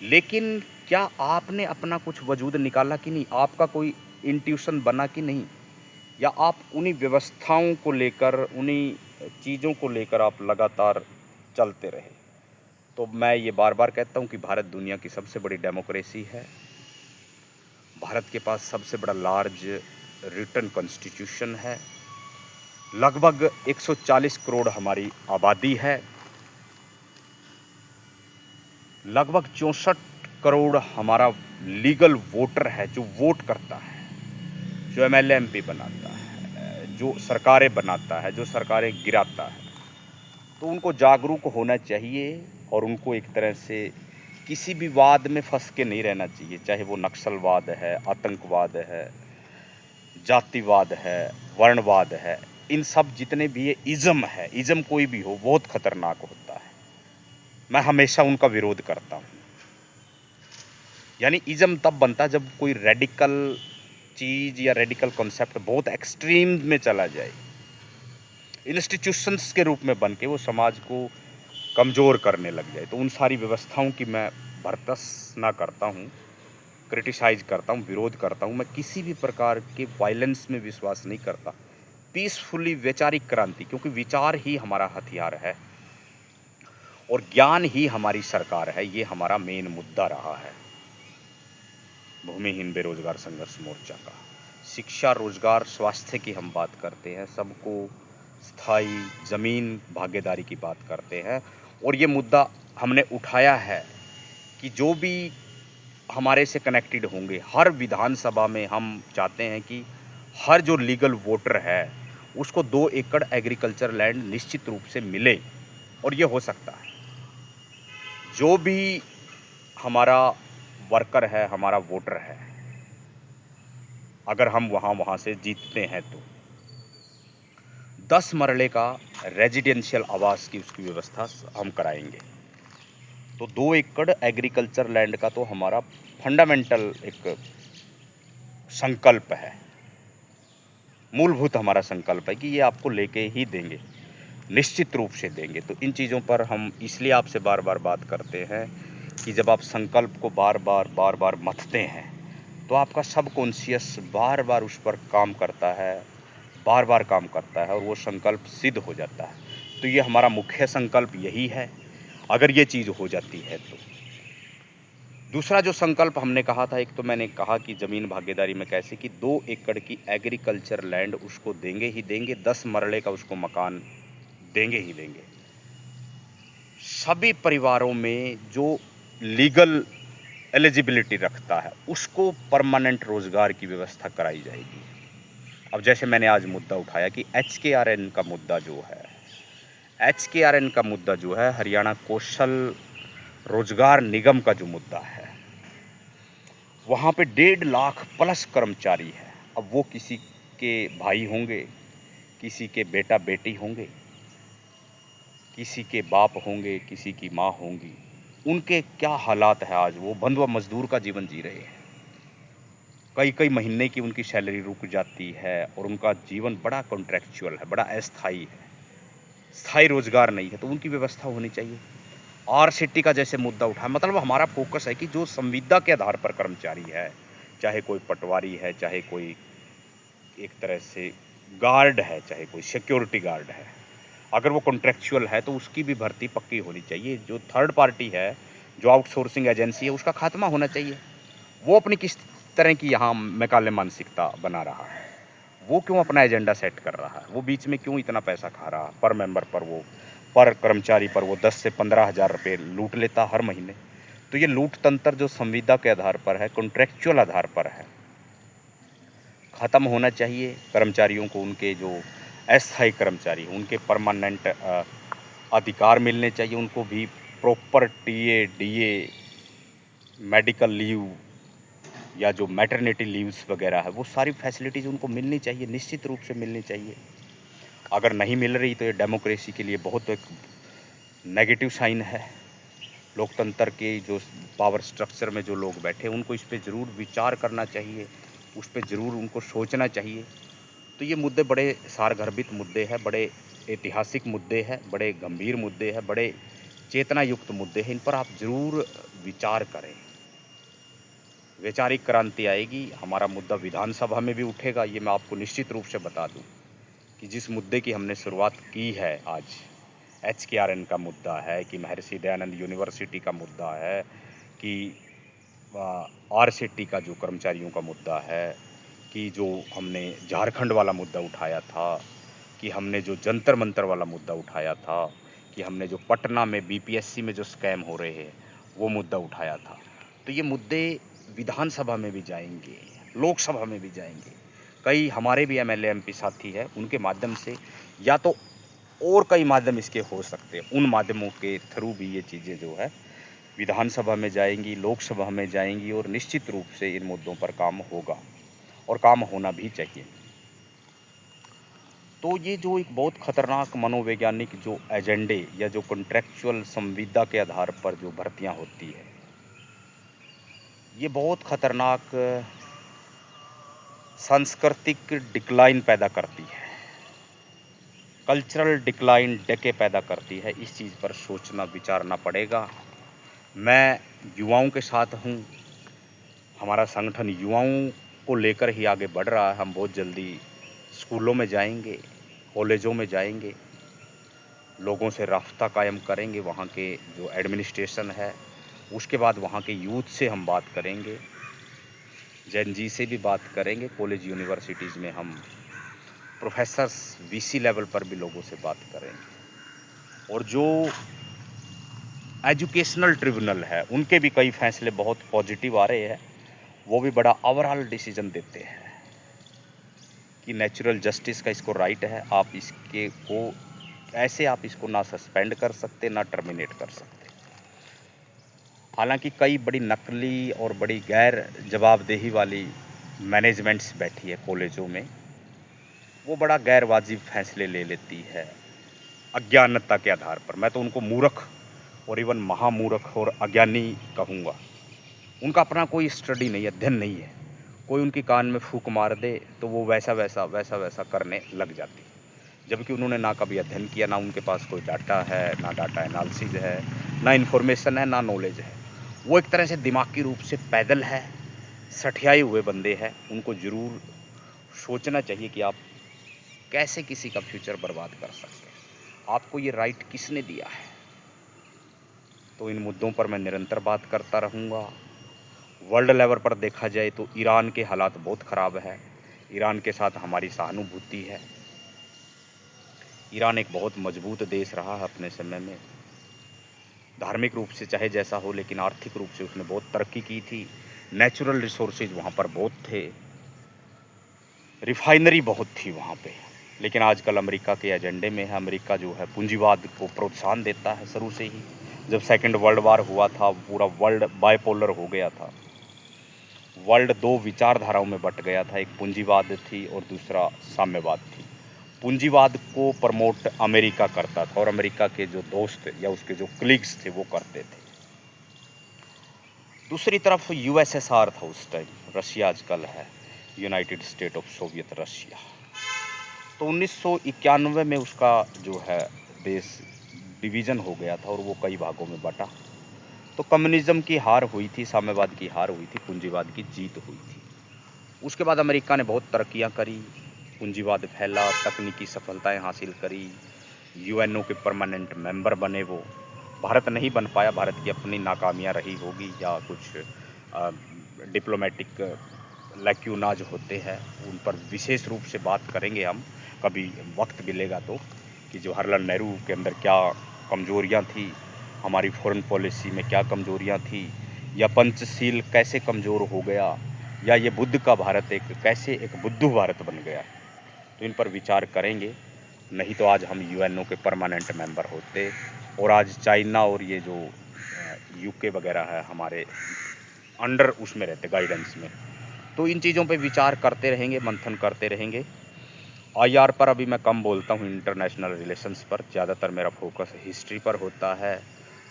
लेकिन क्या आपने अपना कुछ वजूद निकाला कि नहीं? आपका कोई इंट्यूशन बना कि नहीं? या आप उन्हीं व्यवस्थाओं को लेकर, उन्हीं चीज़ों को लेकर आप लगातार चलते रहे? तो मैं ये बार बार कहता हूँ कि भारत दुनिया की सबसे बड़ी डेमोक्रेसी है। भारत के पास सबसे बड़ा लार्ज रिटन कॉन्स्टिट्यूशन है। लगभग 140 करोड़ हमारी आबादी है। लगभग 64 करोड़ हमारा लीगल वोटर है, जो वोट करता है, जो एमएलए एमपी बनाता है, जो सरकारें बनाता है, जो सरकारें गिराता है। तो उनको जागरूक होना चाहिए और उनको एक तरह से किसी भी वाद में फंस के नहीं रहना चाहिए, चाहे वो नक्सलवाद है, आतंकवाद है, जातिवाद है, वर्णवाद है। इन सब जितने भी ये इज़म है, इज़म कोई भी हो बहुत ख़तरनाक होता है। मैं हमेशा उनका विरोध करता हूँ। यानी इज़म तब बनता है जब कोई रेडिकल चीज़ या रेडिकल कॉन्सेप्ट बहुत एक्सट्रीम में चला जाए, इंस्टीट्यूशंस के रूप में बन के वो समाज को कमज़ोर करने लग जाए। तो उन सारी व्यवस्थाओं की मैं भर्त्सना करता हूँ, क्रिटिसाइज़ करता हूँ, विरोध करता हूँ। मैं किसी भी प्रकार के वायलेंस में विश्वास नहीं करता। पीसफुली वैचारिक क्रांति, क्योंकि विचार ही हमारा हथियार है और ज्ञान ही हमारी सरकार है, ये हमारा मेन मुद्दा रहा है भूमिहीन बेरोजगार संघर्ष मोर्चा का। शिक्षा, रोजगार, स्वास्थ्य की हम बात करते हैं, सबको स्थायी ज़मीन भागीदारी की बात करते हैं। और ये मुद्दा हमने उठाया है कि जो भी हमारे से कनेक्टेड होंगे, हर विधानसभा में हम चाहते हैं कि हर जो लीगल वोटर है उसको 2 एकड़ एग्रीकल्चर लैंड निश्चित रूप से मिले। और ये हो सकता है। जो भी हमारा वर्कर है, हमारा वोटर है, अगर हम वहाँ से जीतते हैं तो 10 मरले का रेजिडेंशियल आवास की उसकी व्यवस्था हम कराएंगे। तो 2 एकड़ एग्रीकल्चर लैंड का तो हमारा फंडामेंटल एक संकल्प है, मूलभूत हमारा संकल्प है कि ये आपको लेके ही देंगे, निश्चित रूप से देंगे। तो इन चीज़ों पर हम इसलिए आपसे बार बार बात करते हैं कि जब आप संकल्प को बार बार मथते हैं तो आपका सबकॉन्शियस बार बार उस पर काम करता है, बार बार काम करता है और वो संकल्प सिद्ध हो जाता है। तो ये हमारा मुख्य संकल्प यही है, अगर ये चीज़ हो जाती है तो। दूसरा जो संकल्प हमने कहा था, एक तो मैंने कहा कि ज़मीन भागीदारी में कैसे कि 2 एकड़ की एग्रीकल्चर लैंड उसको देंगे ही देंगे, 10 मरले का उसको मकान देंगे ही देंगे। सभी परिवारों में जो लीगल एलिजिबिलिटी रखता है उसको परमानेंट रोज़गार की व्यवस्था कराई जाएगी। अब जैसे मैंने आज मुद्दा उठाया कि HKRN का मुद्दा जो है, HKRN का मुद्दा जो है, हरियाणा कौशल रोजगार निगम का जो मुद्दा है, वहाँ पे 1.5 लाख प्लस कर्मचारी है। अब वो किसी के भाई होंगे, किसी के बेटा बेटी होंगे, किसी के बाप होंगे, किसी की माँ होंगी। उनके क्या हालात है आज, वो बंधुआ मजदूर का जीवन जी रहे हैं। कई कई महीने की उनकी सैलरी रुक जाती है और उनका जीवन बड़ा कॉन्ट्रैक्चुअल है, बड़ा अस्थाई है, स्थायी रोजगार नहीं है। तो उनकी व्यवस्था होनी चाहिए। RCT का जैसे मुद्दा उठा, मतलब हमारा फोकस है कि जो संविदा के आधार पर कर्मचारी है, चाहे कोई पटवारी है, चाहे कोई एक तरह से गार्ड है, चाहे कोई सिक्योरिटी गार्ड है, अगर वो कॉन्ट्रैक्चुअल है तो उसकी भी भर्ती पक्की होनी चाहिए। जो थर्ड पार्टी है, जो आउटसोर्सिंग एजेंसी है, उसका खात्मा होना चाहिए। वो अपनी किस तरह की यहाँ मैकाले मानसिकता बना रहा है, वो क्यों अपना एजेंडा सेट कर रहा है, वो बीच में क्यों इतना पैसा खा रहा है, पर मेंबर पर वो, पर कर्मचारी पर वो 10 से 15 हज़ार रुपये लूट लेता हर महीने। तो ये लूट तंत्र जो संविदा के आधार पर है, कॉन्ट्रैक्चुअल आधार पर है, ख़त्म होना चाहिए। कर्मचारियों को उनके जो अस्थायी कर्मचारी उनके परमानेंट अधिकार मिलने चाहिए। उनको भी proper TA DA medical leave या जो मैटरनिटी लीव्स वगैरह है, वो सारी फैसिलिटीज़ उनको मिलनी चाहिए, निश्चित रूप से मिलनी चाहिए। अगर नहीं मिल रही तो ये डेमोक्रेसी के लिए बहुत एक नेगेटिव साइन है। लोकतंत्र के जो पावर स्ट्रक्चर में जो लोग बैठे हैं उनको इस पे ज़रूर विचार करना चाहिए, उस पे ज़रूर उनको सोचना चाहिए। तो ये मुद्दे बड़े सारगर्भित मुद्दे हैं, बड़े ऐतिहासिक मुद्दे हैं, बड़े गंभीर मुद्दे हैं, बड़े चेतना युक्त मुद्दे हैं। इन पर आप ज़रूर विचार करें। वैचारिक क्रांति आएगी। हमारा मुद्दा विधानसभा में भी उठेगा, ये मैं आपको निश्चित रूप से बता दूं कि जिस मुद्दे की हमने शुरुआत की है आज, HKRN का मुद्दा है, कि महर्षि दयानंद यूनिवर्सिटी का मुद्दा है, कि RCT का जो कर्मचारियों का मुद्दा है, कि जो हमने झारखंड वाला मुद्दा उठाया था, कि हमने जो जंतर मंतर वाला मुद्दा उठाया था, कि हमने जो पटना में BPSC में जो स्कैम हो रहे हैं वो मुद्दा उठाया था। तो ये मुद्दे विधानसभा में भी जाएंगे, लोकसभा में भी जाएंगे। कई हमारे भी MLA MP साथी हैं, उनके माध्यम से या तो और कई माध्यम इसके हो सकते हैं, उन माध्यमों के थ्रू भी ये चीज़ें जो है विधानसभा में जाएंगी, लोकसभा में जाएंगी और निश्चित रूप से इन मुद्दों पर काम होगा और काम होना भी चाहिए। तो ये जो एक बहुत ख़तरनाक मनोवैज्ञानिक जो एजेंडे या जो कॉन्ट्रैक्चुअल संविदा के आधार पर जो भर्तियां होती है, ये बहुत ख़तरनाक सांस्कृतिक डिक्लाइन पैदा करती है। कल्चरल डिक्लाइन डके पैदा करती है। इस चीज़ पर सोचना विचारना पड़ेगा। मैं युवाओं के साथ हूँ। हमारा संगठन युवाओं को लेकर ही आगे बढ़ रहा है। हम बहुत जल्दी स्कूलों में जाएंगे, कॉलेजों में जाएंगे, लोगों से राब्ता कायम करेंगे, वहाँ के जो एडमिनिस्ट्रेशन है, उसके बाद वहाँ के यूथ से हम बात करेंगे, जेन जी से भी बात करेंगे। कॉलेज यूनिवर्सिटीज़ में हम प्रोफेसर्स वीसी लेवल पर भी लोगों से बात करेंगे। और जो एजुकेशनल ट्रिब्यूनल है, उनके भी कई फैसले बहुत पॉजिटिव आ रहे हैं। वो भी बड़ा ओवरऑल डिसीजन देते हैं कि नेचुरल जस्टिस का इसको राइट है, आप इसके को ऐसे आप इसको ना सस्पेंड कर सकते, ना टर्मिनेट कर सकते। हालांकि कई बड़ी नकली और बड़ी गैर जवाबदेही वाली मैनेजमेंट्स बैठी है कॉलेजों में, वो बड़ा गैर वाजिब फैसले ले लेती है अज्ञानता के आधार पर। मैं तो उनको मूर्ख और इवन महामूर्ख और अज्ञानी कहूँगा। उनका अपना कोई स्टडी नहीं, अध्ययन नहीं है। कोई उनकी कान में फूंक मार दे तो वो वैसा वैसा करने लग जाती, जबकि उन्होंने ना कभी अध्ययन किया, ना उनके पास कोई डाटा है, ना डाटा एनालिसिस है, ना इन्फॉर्मेशन है, ना नॉलेज है। वो एक तरह से दिमागी रूप से पैदल है, सठियाए हुए बंदे हैं। उनको ज़रूर सोचना चाहिए कि आप कैसे किसी का फ्यूचर बर्बाद कर सकते हैं। आपको ये राइट किसने दिया है? तो इन मुद्दों पर मैं निरंतर बात करता रहूँगा। वर्ल्ड लेवल पर देखा जाए तो ईरान के हालात बहुत ख़राब है। ईरान के साथ हमारी सहानुभूति है। ईरान एक बहुत मजबूत देश रहा है अपने समय में, धार्मिक रूप से चाहे जैसा हो, लेकिन आर्थिक रूप से उसने बहुत तरक्की की थी। नेचुरल रिसोर्सेज वहाँ पर बहुत थे, रिफाइनरी बहुत थी वहाँ पे। लेकिन आजकल अमेरिका के एजेंडे में है। अमेरिका जो है पूंजीवाद को प्रोत्साहन देता है शुरू से ही। जब सेकेंड वर्ल्ड वार हुआ था, पूरा वर्ल्ड बाइपोलर हो गया था। वर्ल्ड दो विचारधाराओं में बट गया था, एक पूंजीवाद थी और दूसरा साम्यवाद थी। पूंजीवाद को प्रमोट अमेरिका करता था और अमेरिका के जो दोस्त या उसके जो कलीग्स थे वो करते थे। दूसरी तरफ यूएसएसआर था उस टाइम, रशिया आजकल है United state of Soviet Russia. तो 1991 में उसका जो है देश डिवीज़न हो गया था और वो कई भागों में बटा। तो कम्युनिज्म की हार हुई थी, साम्यवाद की हार हुई थी, पूंजीवाद की जीत हुई थी। उसके बाद अमेरिका ने बहुत तरक्कियां करी, पूंजीवाद फैला, तकनीकी सफलताएं हासिल करी, यूएनओ के परमानेंट मेंबर बने वो। भारत नहीं बन पाया, भारत की अपनी नाकामियां रही होगी या कुछ डिप्लोमेटिक लैक्यूनाज होते हैं, उन पर विशेष रूप से बात करेंगे हम कभी वक्त मिलेगा तो, कि जवाहरलाल नेहरू के अंदर क्या कमज़ोरियाँ थी, हमारी फॉरेन पॉलिसी में क्या कमज़ोरियाँ थी, या पंचशील कैसे कमज़ोर हो गया, या ये बुद्ध का भारत कैसे एक बुद्धू भारत बन गया। तो इन पर विचार करेंगे। नहीं तो आज हम यूएनओ के परमानेंट मेंबर होते और आज चाइना और ये जो यूके वगैरह है हमारे अंडर उसमें रहते, गाइडेंस में। तो इन चीज़ों पे विचार करते रहेंगे, मंथन करते रहेंगे। आईआर पर अभी मैं कम बोलता हूँ, इंटरनेशनल रिलेशंस पर ज़्यादातर मेरा फोकस हिस्ट्री पर होता है,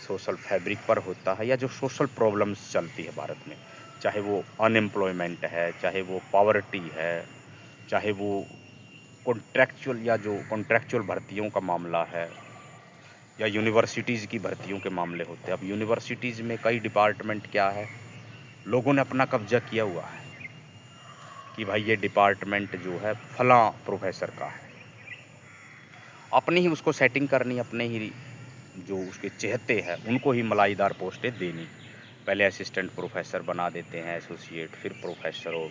सोशल फैब्रिक पर होता है, या जो सोशल प्रॉब्लम्स चलती है भारत में, चाहे वो अनएम्प्लॉयमेंट है, चाहे वो पॉवर्टी है, चाहे वो कॉन्ट्रैक्चुअल भर्तियों का मामला है, या यूनिवर्सिटीज़ की भर्तियों के मामले होते हैं। अब यूनिवर्सिटीज़ में कई डिपार्टमेंट क्या है, लोगों ने अपना कब्जा किया हुआ है कि भाई ये डिपार्टमेंट जो है फलां प्रोफेसर का है, अपनी ही उसको सेटिंग करनी, अपने ही जो उसके चहेते हैं उनको ही मलाईदार पोस्टें देनी। पहले असिस्टेंट प्रोफेसर बना देते हैं, एसोसिएट, फिर प्रोफेसर, और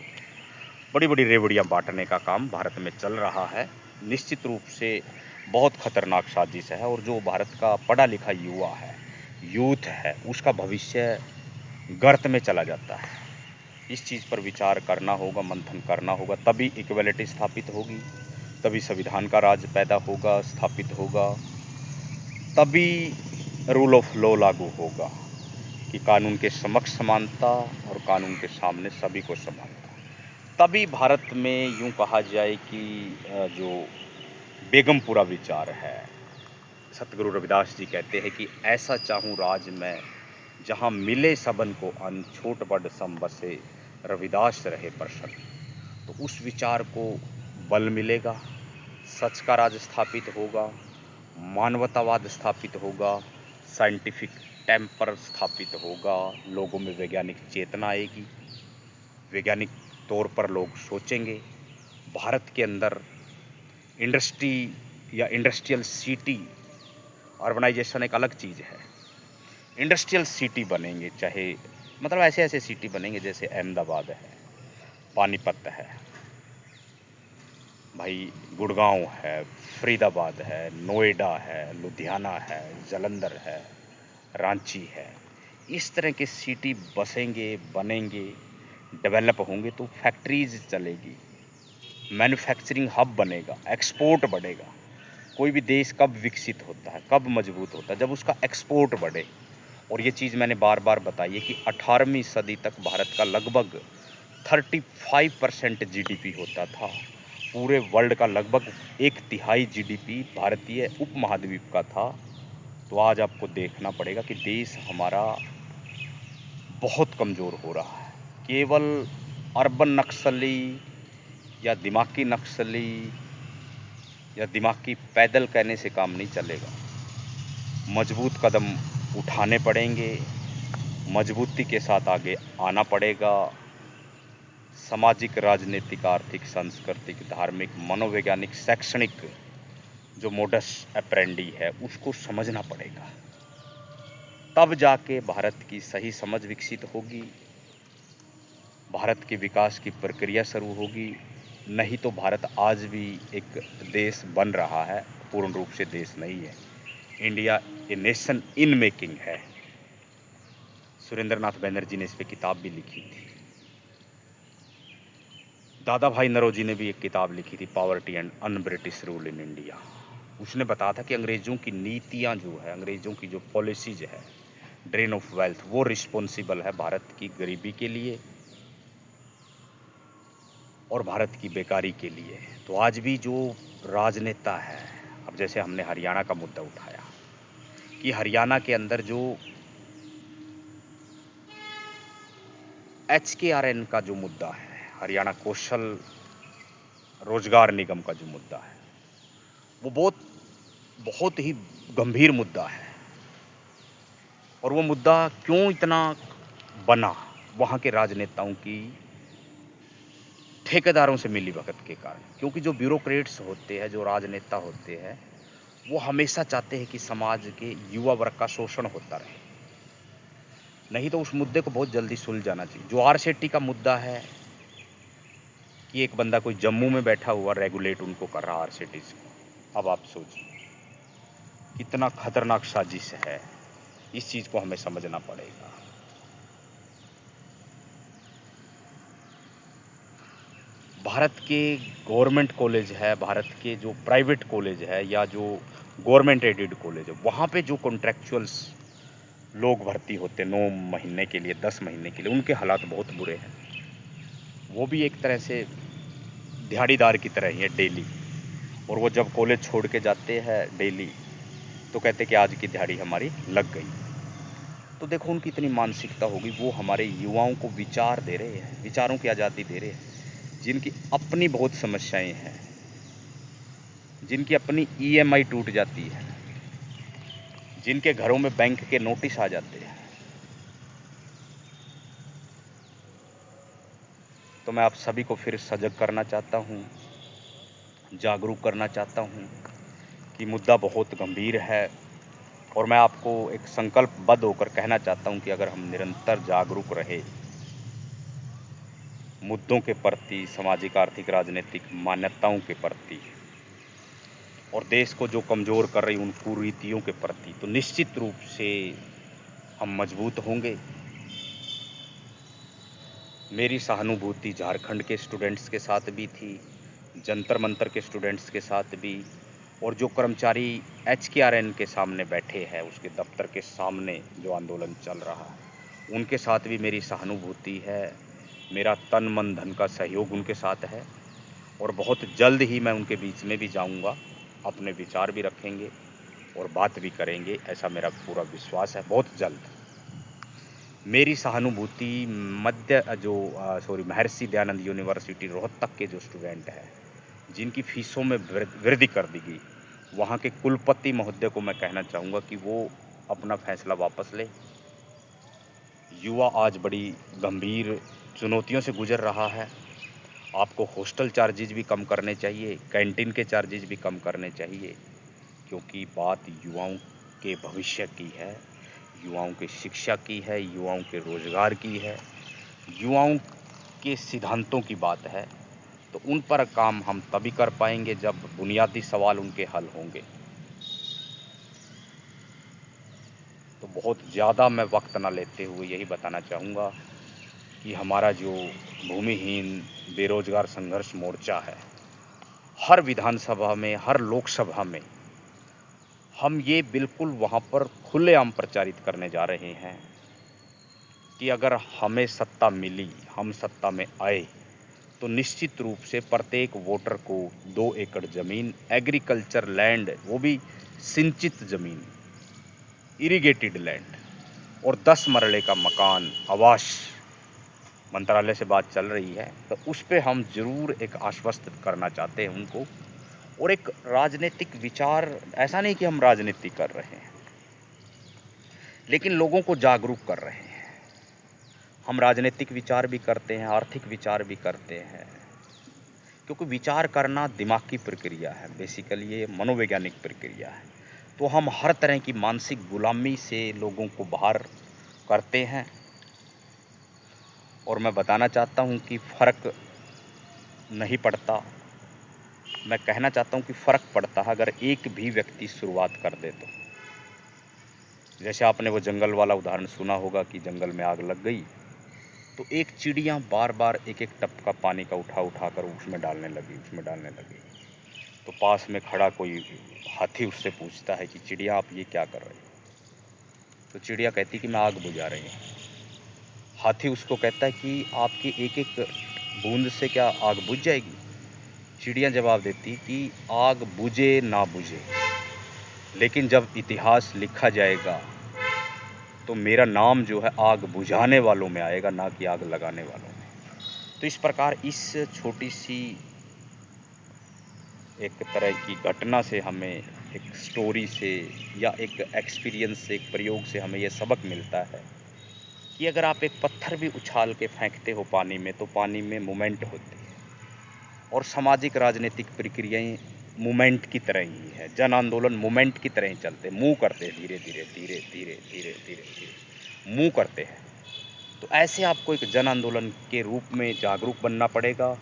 बड़ी बड़ी रेवड़ियाँ बांटने का काम भारत में चल रहा है। निश्चित रूप से बहुत खतरनाक साजिश है, और जो भारत का पढ़ा लिखा युवा है, यूथ है, उसका भविष्य गर्त में चला जाता है। इस चीज़ पर विचार करना होगा, मंथन करना होगा, तभी इक्वलिटी स्थापित होगी, तभी संविधान का राज पैदा होगा, स्थापित होगा, तभी रूल ऑफ लॉ लागू होगा कि कानून के समक्ष समानता और कानून के सामने सभी को समानता। तभी भारत में यूँ कहा जाए कि जो बेगमपुरा विचार है, सतगुरु रविदास जी कहते हैं कि ऐसा चाहूँ राज में जहाँ मिले सबन को अन्न, छोट बड़ सम बसे रविदास रहे प्रसन्न। तो उस विचार को बल मिलेगा, सच का राज स्थापित होगा, मानवतावाद स्थापित होगा, साइंटिफिक टेम्पर स्थापित होगा, लोगों में वैज्ञानिक चेतना आएगी, वैज्ञानिक तौर पर लोग सोचेंगे। भारत के अंदर इंडस्ट्री या इंडस्ट्रियल सिटी, अर्बनाइजेशन एक अलग चीज़ है। इंडस्ट्रियल सिटी बनेंगे, चाहे मतलब ऐसे ऐसे सिटी बनेंगे जैसे अहमदाबाद है, पानीपत है, भाई गुड़गांव है, फरीदाबाद है, नोएडा है, लुधियाना है, जालंधर है, रांची है। इस तरह के सिटी बसेंगे, बनेंगे, डेवलप होंगे तो फैक्ट्रीज चलेगी, मैन्युफैक्चरिंग हब बनेगा, एक्सपोर्ट बढ़ेगा। कोई भी देश कब विकसित होता है, कब मजबूत होता है, जब उसका एक्सपोर्ट बढ़े। और ये चीज़ मैंने बार बार बताई है कि 18वीं सदी तक भारत का लगभग 35% जीडीपी होता था। पूरे वर्ल्ड का लगभग 1/3 जीडीपी भारतीय उपमहाद्वीप का था। तो आज आपको देखना पड़ेगा कि देश हमारा बहुत कमज़ोर हो रहा है। केवल अर्बन नक्सली या दिमागी नक्सली या दिमागी पैदल कहने से काम नहीं चलेगा। मजबूत कदम उठाने पड़ेंगे, मजबूती के साथ आगे आना पड़ेगा। सामाजिक, राजनीतिक, आर्थिक, सांस्कृतिक, धार्मिक, मनोवैज्ञानिक, शैक्षणिक जो मोडस ऑपरेंडी है उसको समझना पड़ेगा। तब जाके भारत की सही समझ विकसित होगी, भारत के विकास की प्रक्रिया शुरू होगी। नहीं तो भारत आज भी एक देश बन रहा है, पूर्ण रूप से देश नहीं है। India a nation in making है। सुरेंद्रनाथ बैनर्जी ने इस पे किताब भी लिखी थी। दादा भाई नौरोजी ने भी एक किताब लिखी थी, poverty and un British rule in India. उसने बताया था कि अंग्रेज़ों की नीतियाँ जो है, अंग्रेज़ों की जो पॉलिसीज है, ड्रेन ऑफ वेल्थ, वो रिस्पॉन्सिबल है भारत की गरीबी के लिए और भारत की बेकारी के लिए। तो आज भी जो राजनेता है, अब जैसे हमने हरियाणा का मुद्दा उठाया कि हरियाणा के अंदर जो HKRN का जो मुद्दा है, हरियाणा कौशल रोजगार निगम का जो मुद्दा है, वो बहुत ही गंभीर मुद्दा है। और वो मुद्दा क्यों इतना बना, वहाँ के राजनेताओं की ठेकेदारों से मिलीभगत के कारण। क्योंकि जो ब्यूरोक्रेट्स होते हैं, जो राजनेता होते हैं, वो हमेशा चाहते हैं कि समाज के युवा वर्ग का शोषण होता रहे। नहीं तो उस मुद्दे को बहुत जल्दी सुलझाना चाहिए। जो आरसीटी का मुद्दा है कि एक बंदा कोई जम्मू में बैठा हुआ रेगुलेट उनको कर रहा आरसीटीज को। अब आप सोचिए कितना खतरनाक साजिश है। इस चीज़ को हमें समझना पड़ेगा। भारत के गवर्नमेंट कॉलेज है, भारत के जो प्राइवेट कॉलेज है या जो गवर्नमेंट एडेड कॉलेज है, वहाँ पे जो कॉन्ट्रैक्चुअल्स लोग भर्ती होते हैं 9 महीने के लिए, 10 महीने के लिए, उनके हालात बहुत बुरे हैं। वो भी एक तरह से दिहाड़ीदार की तरह ही है डेली। और वो जब कॉलेज छोड़ के जाते हैं डेली तो कहते कि आज की दिहाड़ी हमारी लग गई। तो देखो उनकी इतनी मानसिकता होगी, वो हमारे युवाओं को विचार दे रहे हैं, विचारों की आज़ादी दे रहे हैं, जिनकी अपनी बहुत समस्याएं हैं, जिनकी अपनी ईएमआई टूट जाती है, जिनके घरों में बैंक के नोटिस आ जाते हैं। तो मैं आप सभी को फिर सजग करना चाहता हूँ, जागरूक करना चाहता हूँ कि मुद्दा बहुत गंभीर है। और मैं आपको एक संकल्पबद्ध होकर कहना चाहता हूँ कि अगर हम निरंतर जागरूक रहे मुद्दों के प्रति, सामाजिक, आर्थिक, राजनीतिक मान्यताओं के प्रति और देश को जो कमज़ोर कर रही उन कुरीतियों के प्रति, तो निश्चित रूप से हम मजबूत होंगे। मेरी सहानुभूति झारखंड के स्टूडेंट्स के साथ भी थी, जंतर मंतर के स्टूडेंट्स के साथ भी, और जो कर्मचारी HKRN के सामने बैठे हैं, उसके दफ्तर के सामने जो आंदोलन चल रहा है, उनके साथ भी मेरी सहानुभूति है। मेरा तन मन धन का सहयोग उनके साथ है और बहुत जल्द ही मैं उनके बीच में भी जाऊंगा, अपने विचार भी रखेंगे और बात भी करेंगे, ऐसा मेरा पूरा विश्वास है। बहुत जल्द मेरी सहानुभूति महर्षि दयानंद यूनिवर्सिटी रोहतक के जो स्टूडेंट हैं जिनकी फीसों में वृद्धि कर दी गई, वहाँ के कुलपति महोदय को मैं कहना चाहूँगा कि वो अपना फैसला वापस ले। युवा आज बड़ी गंभीर चुनौतियों से गुजर रहा है। आपको हॉस्टल चार्जेज भी कम करने चाहिए, कैंटीन के चार्जेज भी कम करने चाहिए, क्योंकि बात युवाओं के भविष्य की है, युवाओं की शिक्षा की है, युवाओं के रोजगार की है, युवाओं के सिद्धांतों की बात है। तो उन पर काम हम तभी कर पाएंगे जब बुनियादी सवाल उनके हल होंगे। तो बहुत ज़्यादा मैं वक्त ना लेते हुए यही बताना चाहूँगा कि हमारा जो भूमिहीन बेरोजगार संघर्ष मोर्चा है, हर विधानसभा में, हर लोकसभा में हम ये बिल्कुल वहाँ पर खुलेआम प्रचारित करने जा रहे हैं कि अगर हमें सत्ता मिली, हम सत्ता में आए, तो निश्चित रूप से प्रत्येक वोटर को 2 एकड़ ज़मीन, एग्रीकल्चर लैंड, वो भी सिंचित ज़मीन, इरिगेटेड लैंड, और 10 मरले का मकान, आवास, मंत्रालय से बात चल रही है, तो उस पे हम ज़रूर एक आश्वस्त करना चाहते हैं उनको। और एक राजनीतिक विचार, ऐसा नहीं कि हम राजनीति कर रहे हैं, लेकिन लोगों को जागरूक कर रहे हैं। हम राजनीतिक विचार भी करते हैं, आर्थिक विचार भी करते हैं, क्योंकि विचार करना दिमाग की प्रक्रिया है, बेसिकली ये मनोवैज्ञानिक प्रक्रिया है। तो हम हर तरह की मानसिक गुलामी से लोगों को बाहर करते हैं। और मैं बताना चाहता हूँ कि फ़र्क नहीं पड़ता, मैं कहना चाहता हूँ कि फ़र्क पड़ता है अगर एक भी व्यक्ति शुरुआत कर दे तो। जैसे आपने वो जंगल वाला उदाहरण सुना होगा कि जंगल में आग लग गई, तो एक चिड़िया बार बार एक एक टपका पानी का उठा कर उसमें डालने लगी। तो पास में खड़ा कोई हाथी उससे पूछता है कि चिड़िया, आप ये क्या कर रहे हो? तो चिड़िया कहती कि मैं आग बुझा रही हूँ। हाथी उसको कहता है कि आपकी एक एक बूंद से क्या आग बुझ जाएगी? चिड़िया जवाब देती कि आग बुझे ना बुझे, लेकिन जब इतिहास लिखा जाएगा तो मेरा नाम जो है आग बुझाने वालों में आएगा, ना कि आग लगाने वालों में। तो इस प्रकार इस छोटी सी एक तरह की घटना से हमें, एक स्टोरी से या एक एक्सपीरियंस से, एक प्रयोग से हमें यह सबक मिलता है कि अगर आप एक पत्थर भी उछाल के फेंकते हो पानी में, तो पानी में मूवमेंट होती है। और सामाजिक राजनीतिक प्रक्रियाएं मूवमेंट की तरह ही है, जन आंदोलन मूवमेंट की तरह ही चलते, मूव करते हैं, धीरे धीरे धीरे धीरे धीरे धीरे धीरे मूव करते हैं। तो ऐसे आपको एक जन आंदोलन के रूप में जागरूक बनना पड़ेगा,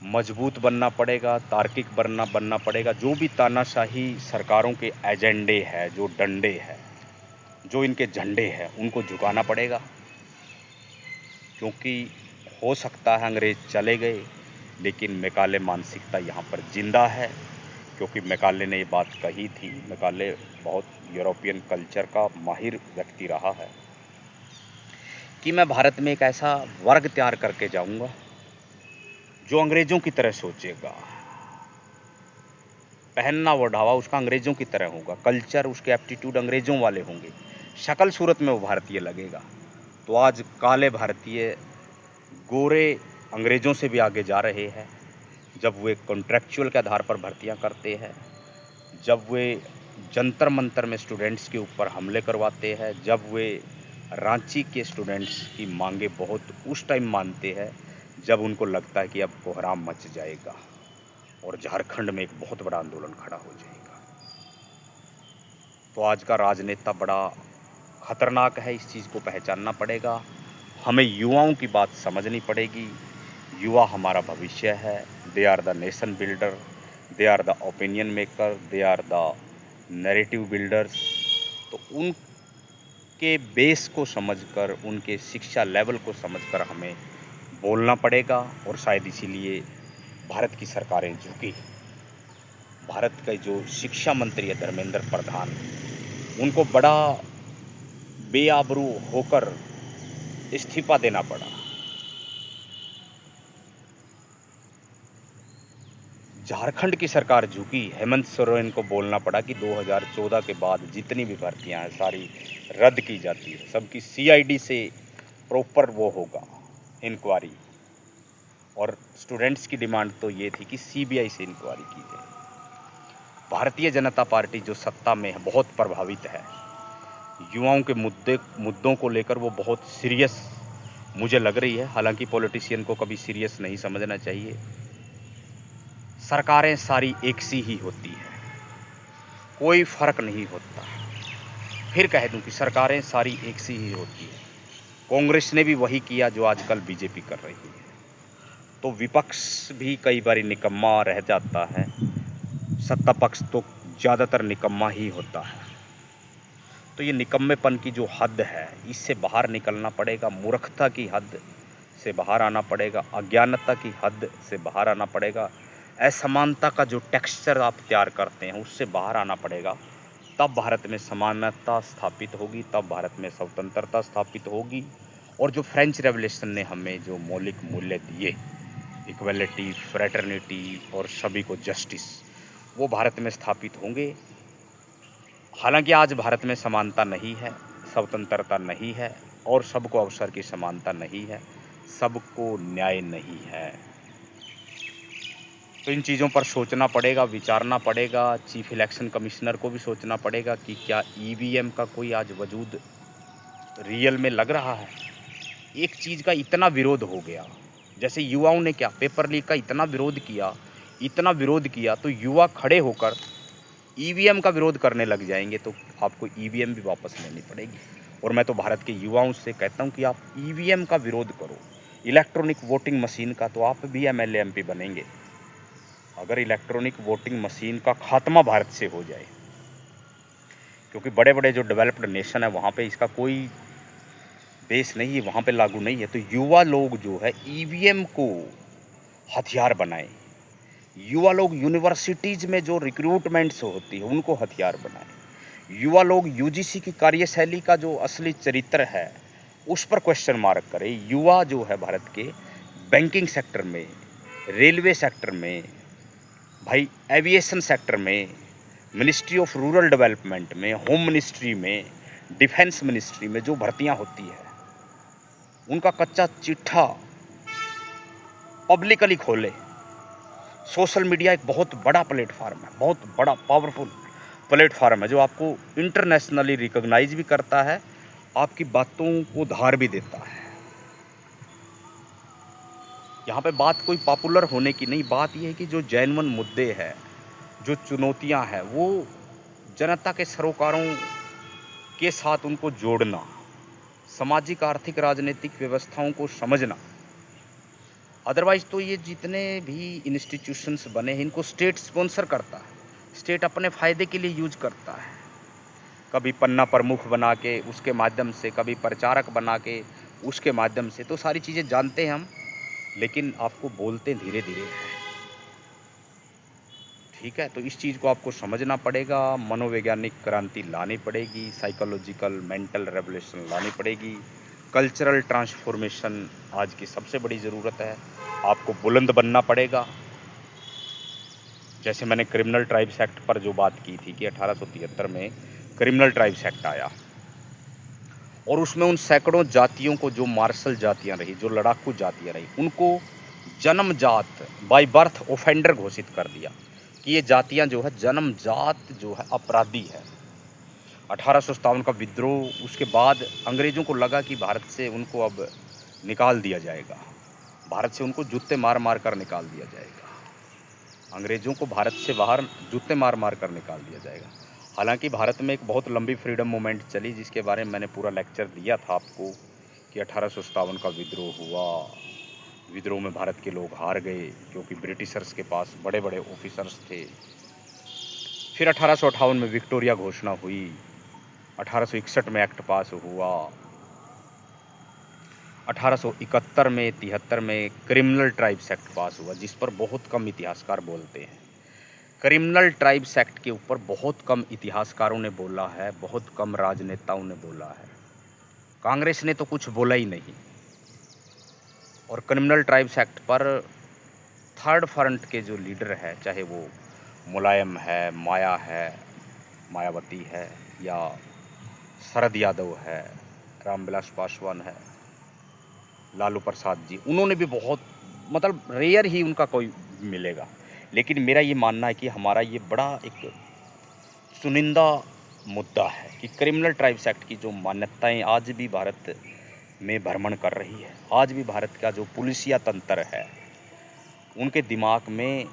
मजबूत बनना पड़ेगा, तार्किक बनना पड़ेगा। जो भी तानाशाही सरकारों के एजेंडे हैं, जो डंडे हैं, जो इनके झंडे हैं, उनको झुकाना पड़ेगा। क्योंकि हो सकता है अंग्रेज़ चले गए, लेकिन मैकाले मानसिकता यहाँ पर ज़िंदा है। क्योंकि मैकाले ने ये बात कही थी, मैकाले बहुत यूरोपियन कल्चर का माहिर व्यक्ति रहा है, कि मैं भारत में एक ऐसा वर्ग तैयार करके जाऊँगा जो अंग्रेज़ों की तरह सोचेगा, पहनना ओढ़ावा उसका अंग्रेज़ों की तरह होगा, कल्चर उसके एप्टीट्यूड अंग्रेज़ों वाले होंगे, शक्ल सूरत में वो भारतीय लगेगा। तो आज काले भारतीय गोरे अंग्रेज़ों से भी आगे जा रहे हैं। जब वे कॉन्ट्रैक्चुअल के आधार पर भर्तियां करते हैं, जब वे जंतर मंतर में स्टूडेंट्स के ऊपर हमले करवाते हैं, जब वे रांची के स्टूडेंट्स की मांगे बहुत उस टाइम मानते हैं जब उनको लगता है कि अब कोहराम मच जाएगा और झारखंड में एक बहुत बड़ा आंदोलन खड़ा हो जाएगा। तो आज का राजनेता बड़ा खतरनाक है, इस चीज़ को पहचानना पड़ेगा। हमें युवाओं की बात समझनी पड़ेगी। युवा हमारा भविष्य है। They are the nation builder, they are the opinion maker, they are the narrative builders. तो उनके बेस को समझकर, उनके शिक्षा लेवल को समझकर हमें बोलना पड़ेगा। और शायद इसीलिए भारत की सरकारें झुकी। भारत के जो शिक्षा मंत्री है धर्मेंद्र प्रधान, उनको बड़ा बेआबरू होकर इस्तीफा देना पड़ा। झारखंड की सरकार झुकी, हेमंत सोरेन को बोलना पड़ा कि 2014 के बाद जितनी भी भर्तियां हैं सारी रद्द की जाती है, सबकी सीआईडी से प्रॉपर वो होगा इंक्वायरी। और स्टूडेंट्स की डिमांड तो ये थी कि सीबीआई से इंक्वायरी की जाए। भारतीय जनता पार्टी जो सत्ता में है बहुत प्रभावित है, युवाओं के मुद्दों को लेकर वो बहुत सीरियस मुझे लग रही है। हालांकि पॉलिटिशियन को कभी सीरियस नहीं समझना चाहिए। सरकारें सारी एक सी ही होती है, कोई फ़र्क नहीं होता। फिर कह दूं कि सरकारें सारी एक सी ही होती है। कांग्रेस ने भी वही किया जो आजकल बीजेपी कर रही है। तो विपक्ष भी कई बार निकम्मा रह जाता है, सत्ता पक्ष तो ज़्यादातर निकम्मा ही होता है। तो ये निकम्मेपन की जो हद है, इससे बाहर निकलना पड़ेगा। मूर्खता की हद से बाहर आना पड़ेगा, अज्ञानता की हद से बाहर आना पड़ेगा, असमानता का जो टेक्सचर आप तैयार करते हैं उससे बाहर आना पड़ेगा। तब भारत में समानता स्थापित होगी, तब भारत में स्वतंत्रता स्थापित होगी। और जो फ्रेंच रेवोल्यूशन ने हमें जो मौलिक मूल्य दिए, इक्वलिटी, फ्रेटर्निटी और सभी को जस्टिस, वो भारत में स्थापित होंगे। हालांकि आज भारत में समानता नहीं है, स्वतंत्रता नहीं है और सबको अवसर की समानता नहीं है, सबको न्याय नहीं है। तो इन चीज़ों पर सोचना पड़ेगा, विचारना पड़ेगा। चीफ इलेक्शन कमिश्नर को भी सोचना पड़ेगा कि क्या ईवीएम का कोई आज वजूद रियल में लग रहा है। एक चीज़ का इतना विरोध हो गया, जैसे युवाओं ने क्या पेपर लीक का इतना विरोध किया तो युवा खड़े होकर ईवीएम का विरोध करने लग जाएंगे, तो आपको ईवीएम भी वापस लेनी पड़ेगी। और मैं तो भारत के युवाओं से कहता हूं कि आप ईवीएम का विरोध करो, इलेक्ट्रॉनिक वोटिंग मशीन का, तो आप भी एमएलए एमपी बनेंगे। अगर इलेक्ट्रॉनिक वोटिंग मशीन का खात्मा भारत से हो जाए, क्योंकि बड़े बड़े जो डेवलप्ड नेशन है वहाँ पे इसका कोई बेस नहीं है, वहाँ पे लागू नहीं है। तो युवा लोग जो है ईवीएम को हथियार बनाएं। युवा लोग यूनिवर्सिटीज़ में जो रिक्रूटमेंट्स होती है उनको हथियार बनाएं। युवा लोग यूजीसी की कार्यशैली का जो असली चरित्र है उस पर क्वेश्चन मार्क करें। युवा जो है भारत के बैंकिंग सेक्टर में, रेलवे सेक्टर में, भाई एविएशन सेक्टर में, मिनिस्ट्री ऑफ रूरल डेवलपमेंट में, होम मिनिस्ट्री में, डिफेंस मिनिस्ट्री में जो भर्तियां होती है उनका कच्चा चिट्ठा पब्लिकली खोले। सोशल मीडिया एक बहुत बड़ा प्लेटफार्म है, बहुत बड़ा पावरफुल प्लेटफार्म है जो आपको इंटरनेशनली रिकॉग्नाइज भी करता है, आपकी बातों को धार भी देता है। यहाँ पे बात कोई पॉपुलर होने की नहीं, बात यह है कि जो जेन्युइन मुद्दे हैं, जो चुनौतियाँ हैं, वो जनता के सरोकारों के साथ उनको जोड़ना, सामाजिक आर्थिक राजनीतिक व्यवस्थाओं को समझना। अदरवाइज़ तो ये जितने भी इंस्टीट्यूशंस बने हैं इनको स्टेट स्पॉन्सर करता है, स्टेट अपने फ़ायदे के लिए यूज करता है। कभी पन्ना प्रमुख बना के उसके माध्यम से, कभी प्रचारक बना के उसके माध्यम से, तो सारी चीज़ें जानते हैं हम, लेकिन आपको बोलते धीरे धीरे हैं। ठीक है, तो इस चीज़ को आपको समझना पड़ेगा। मनोवैज्ञानिक क्रांति लानी पड़ेगी, साइकोलॉजिकल मेंटल रेवोल्यूशन लानी पड़ेगी, कल्चरल ट्रांसफॉर्मेशन आज की सबसे बड़ी ज़रूरत है। आपको बुलंद बनना पड़ेगा। जैसे मैंने क्रिमिनल ट्राइब्स एक्ट पर जो बात की थी कि 1873 में क्रिमिनल ट्राइब्स एक्ट आया और उसमें उन सैकड़ों जातियों को, जो मार्शल जातियां रही, जो लड़ाकू जातियां रही, उनको जन्मजात बाय बर्थ ऑफेंडर घोषित कर दिया कि ये जातियां जो है जन्मजात जो है अपराधी है। 1857 का विद्रोह, उसके बाद अंग्रेज़ों को लगा कि भारत से उनको अब निकाल दिया जाएगा, भारत से उनको जूते मार मार कर निकाल दिया जाएगा, अंग्रेज़ों को भारत से बाहर जूते मार मार कर निकाल दिया जाएगा। हालांकि भारत में एक बहुत लंबी फ्रीडम मूवमेंट चली, जिसके बारे में मैंने पूरा लेक्चर दिया था आपको कि 1857 का विद्रोह हुआ। विद्रोह में भारत के लोग हार गए क्योंकि ब्रिटिशर्स के पास बड़े बड़े ऑफिसर्स थे। फिर 1858 में विक्टोरिया घोषणा हुई, 1861 में एक्ट पास हुआ, 1871 में, 73 में क्रिमिनल ट्राइब्स एक्ट पास हुआ, जिस पर बहुत कम इतिहासकार बोलते हैं। क्रिमिनल ट्राइब्स एक्ट के ऊपर बहुत कम इतिहासकारों ने बोला है, बहुत कम राजनेताओं ने बोला है। कांग्रेस ने तो कुछ बोला ही नहीं। और क्रिमिनल ट्राइब्स एक्ट पर थर्ड फ्रंट के जो लीडर है, चाहे वो मुलायम है, मायावती है, या शरद यादव है, रामविलास पासवान है, लालू प्रसाद जी, उन्होंने भी बहुत मतलब रेयर ही उनका कोई मिलेगा। लेकिन मेरा ये मानना है कि हमारा ये बड़ा एक चुनिंदा मुद्दा है कि क्रिमिनल ट्राइब्स एक्ट की जो मान्यताएं आज भी भारत में भ्रमण कर रही है, आज भी भारत का जो पुलिसिया तंत्र है, उनके दिमाग में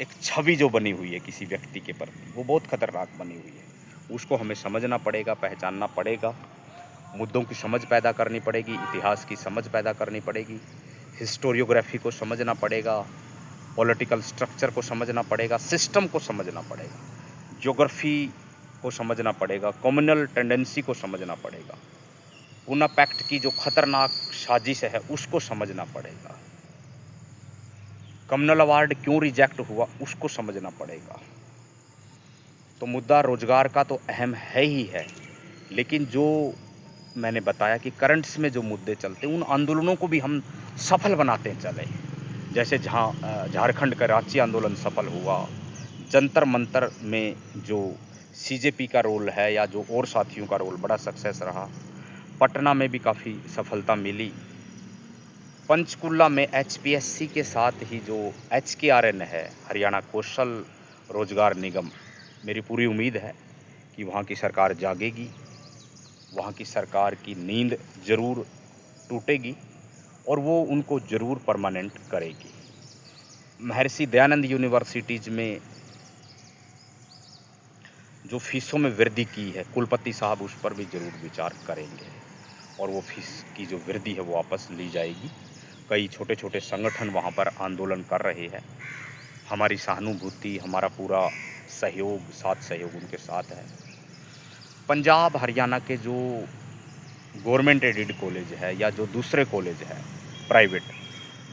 एक छवि जो बनी हुई है किसी व्यक्ति के प्रति, वो बहुत खतरनाक बनी हुई है। उसको हमें समझना पड़ेगा, पहचानना पड़ेगा, मुद्दों की समझ पैदा करनी पड़ेगी, इतिहास की समझ पैदा करनी पड़ेगी, हिस्टोरियोग्राफी को समझना पड़ेगा, पॉलिटिकल स्ट्रक्चर को समझना पड़ेगा, सिस्टम को समझना पड़ेगा, ज्योग्राफी को समझना पड़ेगा, कम्युनल टेंडेंसी को समझना पड़ेगा, पूना पैक्ट की जो खतरनाक साजिश है उसको समझना पड़ेगा, कम्युनल अवार्ड क्यों रिजेक्ट हुआ उसको समझना पड़ेगा। तो मुद्दा रोजगार का तो अहम है ही है, लेकिन जो मैंने बताया कि करंट्स में जो मुद्दे चलते हैं उन आंदोलनों को भी हम सफल बनाते चले। जैसे झारखंड का रांची आंदोलन सफल हुआ, जंतर मंतर में जो सीजेपी का रोल है या जो और साथियों का रोल बड़ा सक्सेस रहा, पटना में भी काफ़ी सफलता मिली, पंचकुला में एचपीएससी के साथ ही जो एचकेआरएन है, हरियाणा कौशल रोजगार निगम, मेरी पूरी उम्मीद है कि वहाँ की सरकार जागेगी, वहाँ की सरकार की नींद ज़रूर टूटेगी और वो उनको ज़रूर परमानेंट करेगी। महर्षि दयानंद यूनिवर्सिटीज़ में जो फीसों में वृद्धि की है, कुलपति साहब उस पर भी ज़रूर विचार करेंगे और वो फीस की जो वृद्धि है वो वापस ली जाएगी। कई छोटे छोटे संगठन वहाँ पर आंदोलन कर रहे हैं। हमारी सहानुभूति, हमारा पूरा सहयोग, साथ सहयोग उनके साथ है। पंजाब हरियाणा के जो गवर्नमेंट एडेड कॉलेज है या जो दूसरे कॉलेज है प्राइवेट,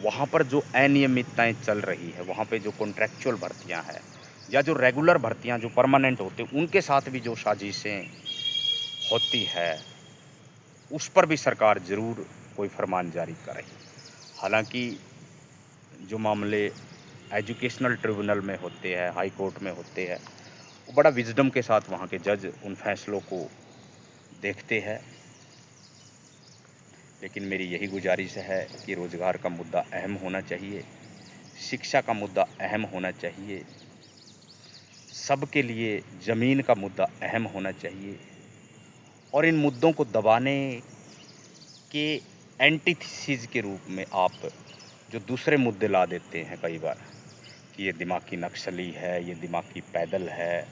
वहाँ पर जो अनियमितताएं चल रही है, वहाँ पे जो कॉन्ट्रैक्चुअल भर्तियाँ हैं या जो रेगुलर भर्तियाँ जो परमानेंट होती हैं, उनके साथ भी जो साजिशें होती है, उस पर भी सरकार ज़रूर कोई फरमान जारी करे। हालांकि जो मामले एजुकेशनल ट्रिब्यूनल में होते हैं, हाई कोर्ट में होते हैं, वो बड़ा विजडम के साथ वहाँ के जज उन फैसलों को देखते हैं। लेकिन मेरी यही गुजारिश है कि रोज़गार का मुद्दा अहम होना चाहिए, शिक्षा का मुद्दा अहम होना चाहिए, सबके लिए ज़मीन का मुद्दा अहम होना चाहिए और इन मुद्दों को दबाने के एंटीथीसिस के रूप में आप जो दूसरे मुद्दे ला देते हैं कई बार कि ये दिमागी नक्सली है, ये दिमागी पैदल है,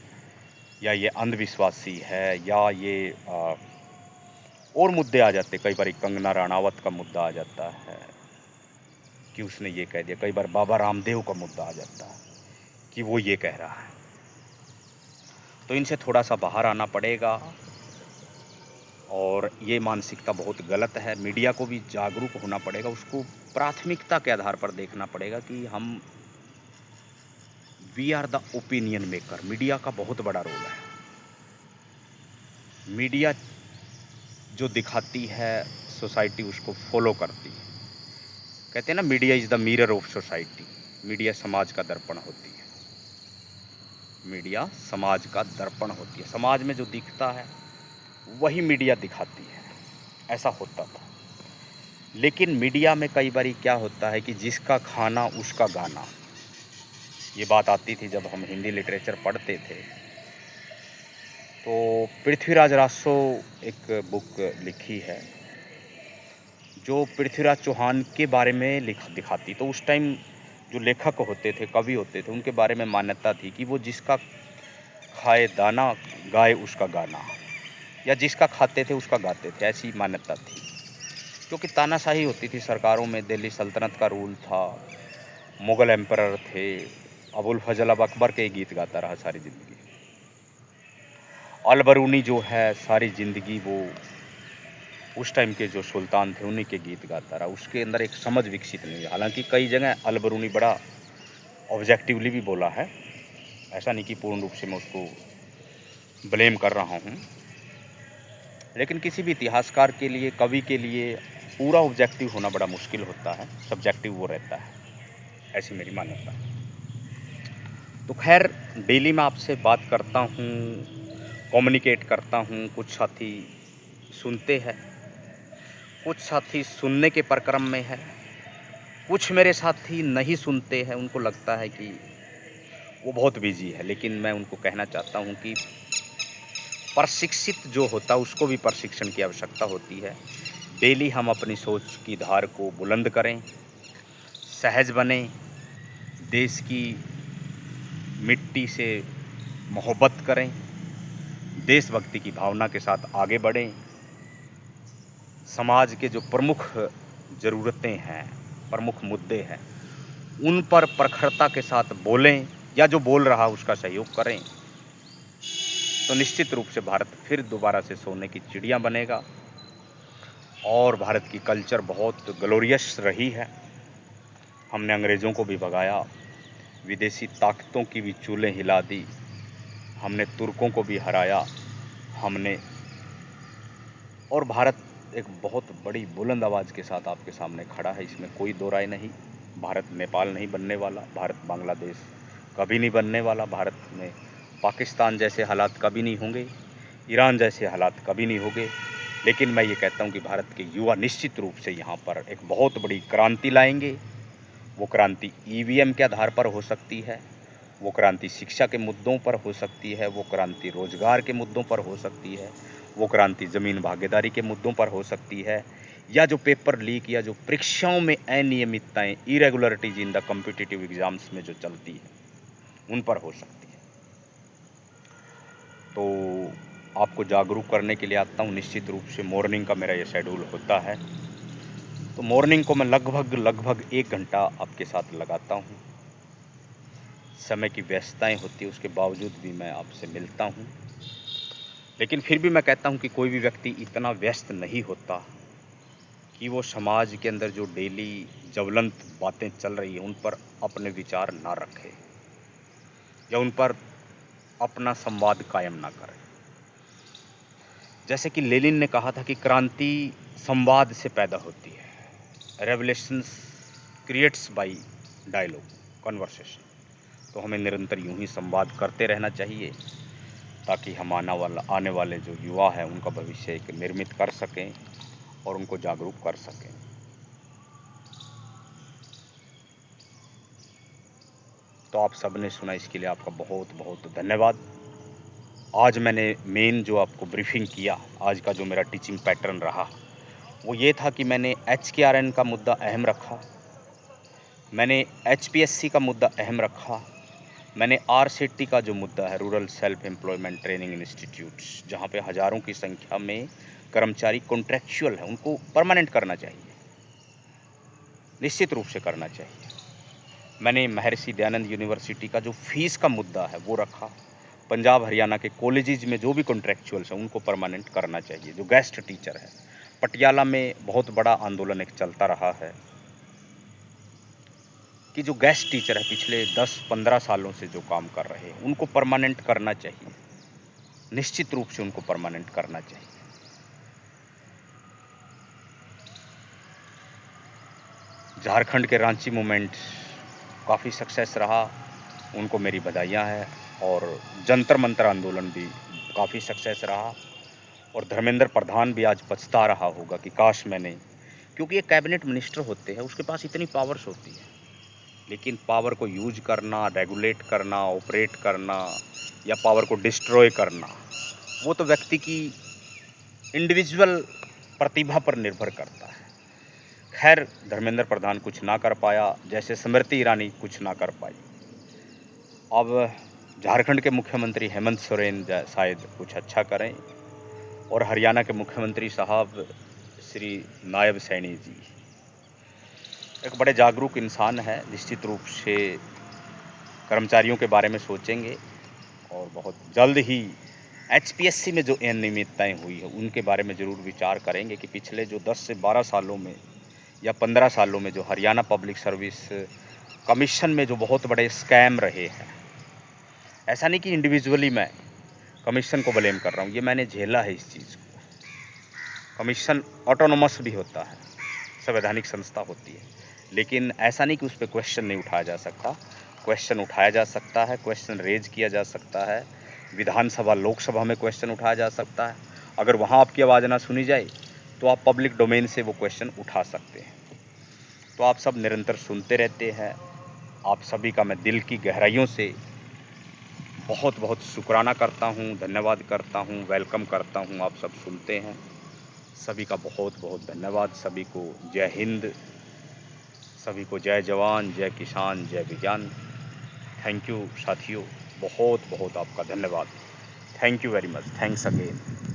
या ये अंधविश्वासी है, या ये और मुद्दे आ जाते। कई बार कंगना रनावत का मुद्दा आ जाता है कि उसने ये कह दिया, कई बार बाबा रामदेव का मुद्दा आ जाता है कि वो ये कह रहा है। तो इनसे थोड़ा सा बाहर आना पड़ेगा और ये मानसिकता बहुत गलत है। मीडिया को भी जागरूक होना पड़ेगा, उसको प्राथमिकता के आधार पर देखना पड़ेगा कि हम we are the opinion maker. Media का बहुत बड़ा रोल है। मीडिया जो दिखाती है सोसाइटी उसको फॉलो करती है। कहते हैं ना, media is the mirror of society. Media समाज का दर्पण होती है। मीडिया समाज का दर्पण होती है। समाज में जो दिखता है वही मीडिया दिखाती है। ऐसा होता था। लेकिन मीडिया में कई बार क्या होता है कि जिसका खाना उसका गाना, ये बात आती थी जब हम हिंदी लिटरेचर पढ़ते थे। तो पृथ्वीराज रासो एक बुक लिखी है जो पृथ्वीराज चौहान के बारे में दिखाती। तो उस टाइम जो लेखक होते थे, कवि होते थे, उनके बारे में मान्यता थी कि वो जिसका खाए दाना गाए उसका गाना, या जिसका खाते थे उसका गाते थे, ऐसी मान्यता थी। क्योंकि तानाशाही होती थी सरकारों में, दिल्ली सल्तनत का रूल था, मुग़ल एम्परर थे। अबुल फजल अब अकबर के गीत गाता रहा सारी ज़िंदगी। अलबरूनी जो है सारी ज़िंदगी वो उस टाइम के जो सुल्तान थे उन्हीं के गीत गाता रहा। उसके अंदर एक समझ विकसित नहीं है। हालांकि कई जगह अलबरूनी बड़ा ऑब्जेक्टिवली भी बोला है, ऐसा नहीं कि पूर्ण रूप से मैं उसको ब्लेम कर रहा हूँ। लेकिन किसी भी इतिहासकार के लिए, कवि के लिए पूरा ऑब्जेक्टिव होना बड़ा मुश्किल होता है, सब्जेक्टिव वो रहता है, ऐसी मेरी मान्यता है। तो खैर, डेली मैं आपसे बात करता हूँ, कम्युनिकेट करता हूँ। कुछ साथी सुनते हैं, कुछ साथी सुनने के प्रक्रम में है, कुछ मेरे साथी नहीं सुनते हैं, उनको लगता है कि वो बहुत बिजी है, लेकिन मैं उनको कहना चाहता हूँ कि प्रशिक्षित जो होता है उसको भी प्रशिक्षण की आवश्यकता होती है। डेली हम अपनी सोच की धार को बुलंद करें, सहज बने, देश की मिट्टी से मोहब्बत करें, देशभक्ति की भावना के साथ आगे बढ़ें, समाज के जो प्रमुख ज़रूरतें हैं, प्रमुख मुद्दे हैं, उन पर प्रखरता के साथ बोलें या जो बोल रहा उसका सहयोग करें, तो निश्चित रूप से भारत फिर दोबारा से सोने की चिड़िया बनेगा। और भारत की कल्चर बहुत ग्लोरियस रही है। हमने अंग्रेज़ों को भी भगाया, विदेशी ताकतों की भी चूल्हें हिला दी, हमने तुर्कों को भी हराया, हमने और भारत एक बहुत बड़ी बुलंद आवाज़ के साथ आपके सामने खड़ा है, इसमें कोई दो राय नहीं। भारत नेपाल नहीं बनने वाला, भारत बांग्लादेश कभी नहीं बनने वाला, भारत में पाकिस्तान जैसे हालात कभी नहीं होंगे, ईरान जैसे हालात कभी नहीं होंगे। लेकिन मैं ये कहता हूँ कि भारत के युवा निश्चित रूप से यहाँ पर एक बहुत बड़ी क्रांति लाएंगे। वो क्रांति ईवीएम के आधार पर हो सकती है, वो क्रांति शिक्षा के मुद्दों पर हो सकती है, वो क्रांति रोजगार के मुद्दों पर हो सकती है, वो क्रांति ज़मीन भागीदारी के मुद्दों पर हो सकती है, या जो पेपर लीक या जो परीक्षाओं में अनियमितताएं, irregularities in the competitive exams में जो चलती है, उन पर हो सकती है। तो आपको जागरूक करने के लिए आता हूँ। निश्चित रूप से मॉर्निंग का मेरा ये शेड्यूल होता है, तो मॉर्निंग को मैं लगभग 1 घंटा आपके साथ लगाता हूँ। समय की व्यस्तताएं होती है, उसके बावजूद भी मैं आपसे मिलता हूँ। लेकिन फिर भी मैं कहता हूँ कि कोई भी व्यक्ति इतना व्यस्त नहीं होता कि वो समाज के अंदर जो डेली ज्वलंत बातें चल रही हैं उन पर अपने विचार ना रखे या उन पर अपना संवाद कायम ना करे। जैसे कि लेनिन ने कहा था कि क्रांति संवाद से पैदा होती है, revolutions creates by dialogue, conversation. तो हमें निरंतर यूं ही संवाद करते रहना चाहिए ताकि हम आने वाले जो युवा हैं उनका भविष्य एक निर्मित कर सकें और उनको जागरूक कर सकें। तो आप सबने सुना, इसके लिए आपका बहुत बहुत धन्यवाद। आज मैंने मेन जो आपको ब्रीफिंग किया, आज का जो मेरा टीचिंग पैटर्न रहा वो ये था कि मैंने HKRN का मुद्दा अहम रखा, मैंने HPSC का मुद्दा अहम रखा, मैंने RCT का जो मुद्दा है, rural self employment training institutes, जहाँ पे हज़ारों की संख्या में कर्मचारी कॉन्ट्रैक्चुअल है, उनको परमानेंट करना चाहिए, निश्चित रूप से करना चाहिए। मैंने महर्षि दयानंद यूनिवर्सिटी का जो फीस का मुद्दा है वो रखा, पंजाब हरियाणा के कॉलेजेस में जो भी कॉन्ट्रैक्चुअल्स हैं उनको परमानेंट करना चाहिए। जो गेस्ट टीचर है, पटियाला में बहुत बड़ा आंदोलन एक चलता रहा है कि जो गेस्ट टीचर है पिछले 10-15 सालों से जो काम कर रहे हैं उनको परमानेंट करना चाहिए, निश्चित रूप से उनको परमानेंट करना चाहिए। झारखंड के रांची मूवमेंट काफ़ी सक्सेस रहा, उनको मेरी बधाइयाँ हैं। और जंतर मंतर आंदोलन भी काफ़ी सक्सेस रहा। और धर्मेंद्र प्रधान भी आज पछता रहा होगा कि काश मैंने, क्योंकि ये कैबिनेट मिनिस्टर होते हैं, उसके पास इतनी पावर्स होती है, लेकिन पावर को यूज करना, रेगुलेट करना, ऑपरेट करना या पावर को डिस्ट्रॉय करना, वो तो व्यक्ति की इंडिविजुअल प्रतिभा पर निर्भर करता है। खैर, धर्मेंद्र प्रधान कुछ ना कर पाया, जैसे स्मृति ईरानी कुछ ना कर पाई। अब झारखंड के मुख्यमंत्री हेमंत सोरेन शायद कुछ अच्छा करें, और हरियाणा के मुख्यमंत्री साहब श्री नायब सैनी जी एक बड़े जागरूक इंसान है, निश्चित रूप से कर्मचारियों के बारे में सोचेंगे और बहुत जल्द ही HPSC में जो अनियमितताएँ हुई है उनके बारे में ज़रूर विचार करेंगे कि पिछले जो 10 से 12 सालों में या 15 सालों में जो हरियाणा पब्लिक सर्विस कमीशन में जो बहुत बड़े स्कैम रहे हैं। ऐसा नहीं कि इंडिविजुअली मैं कमीशन को ब्लेम कर रहा हूँ, ये मैंने झेला है इस चीज़ को। कमीशन ऑटोनोमस भी होता है, संवैधानिक संस्था होती है, लेकिन ऐसा नहीं कि उस पर क्वेश्चन नहीं उठाया जा सकता। क्वेश्चन उठाया जा सकता है, क्वेश्चन रेज किया जा सकता है, विधानसभा लोकसभा में क्वेश्चन उठाया जा सकता है। अगर वहाँ आपकी आवाज़ ना सुनी जाए तो आप पब्लिक डोमेन से वो क्वेश्चन उठा सकते हैं। तो आप सब निरंतर सुनते रहते हैं। आप सभी का मैं दिल की गहराइयों से बहुत बहुत शुक्राना करता हूँ, धन्यवाद करता हूँ, वेलकम करता हूँ। आप सब सुनते हैं, सभी का बहुत बहुत धन्यवाद। सभी को जय हिंद, सभी को जय जवान, जय किसान, जय विज्ञान। थैंक यू साथियों, बहुत बहुत आपका धन्यवाद। Thank you very much, thanks again.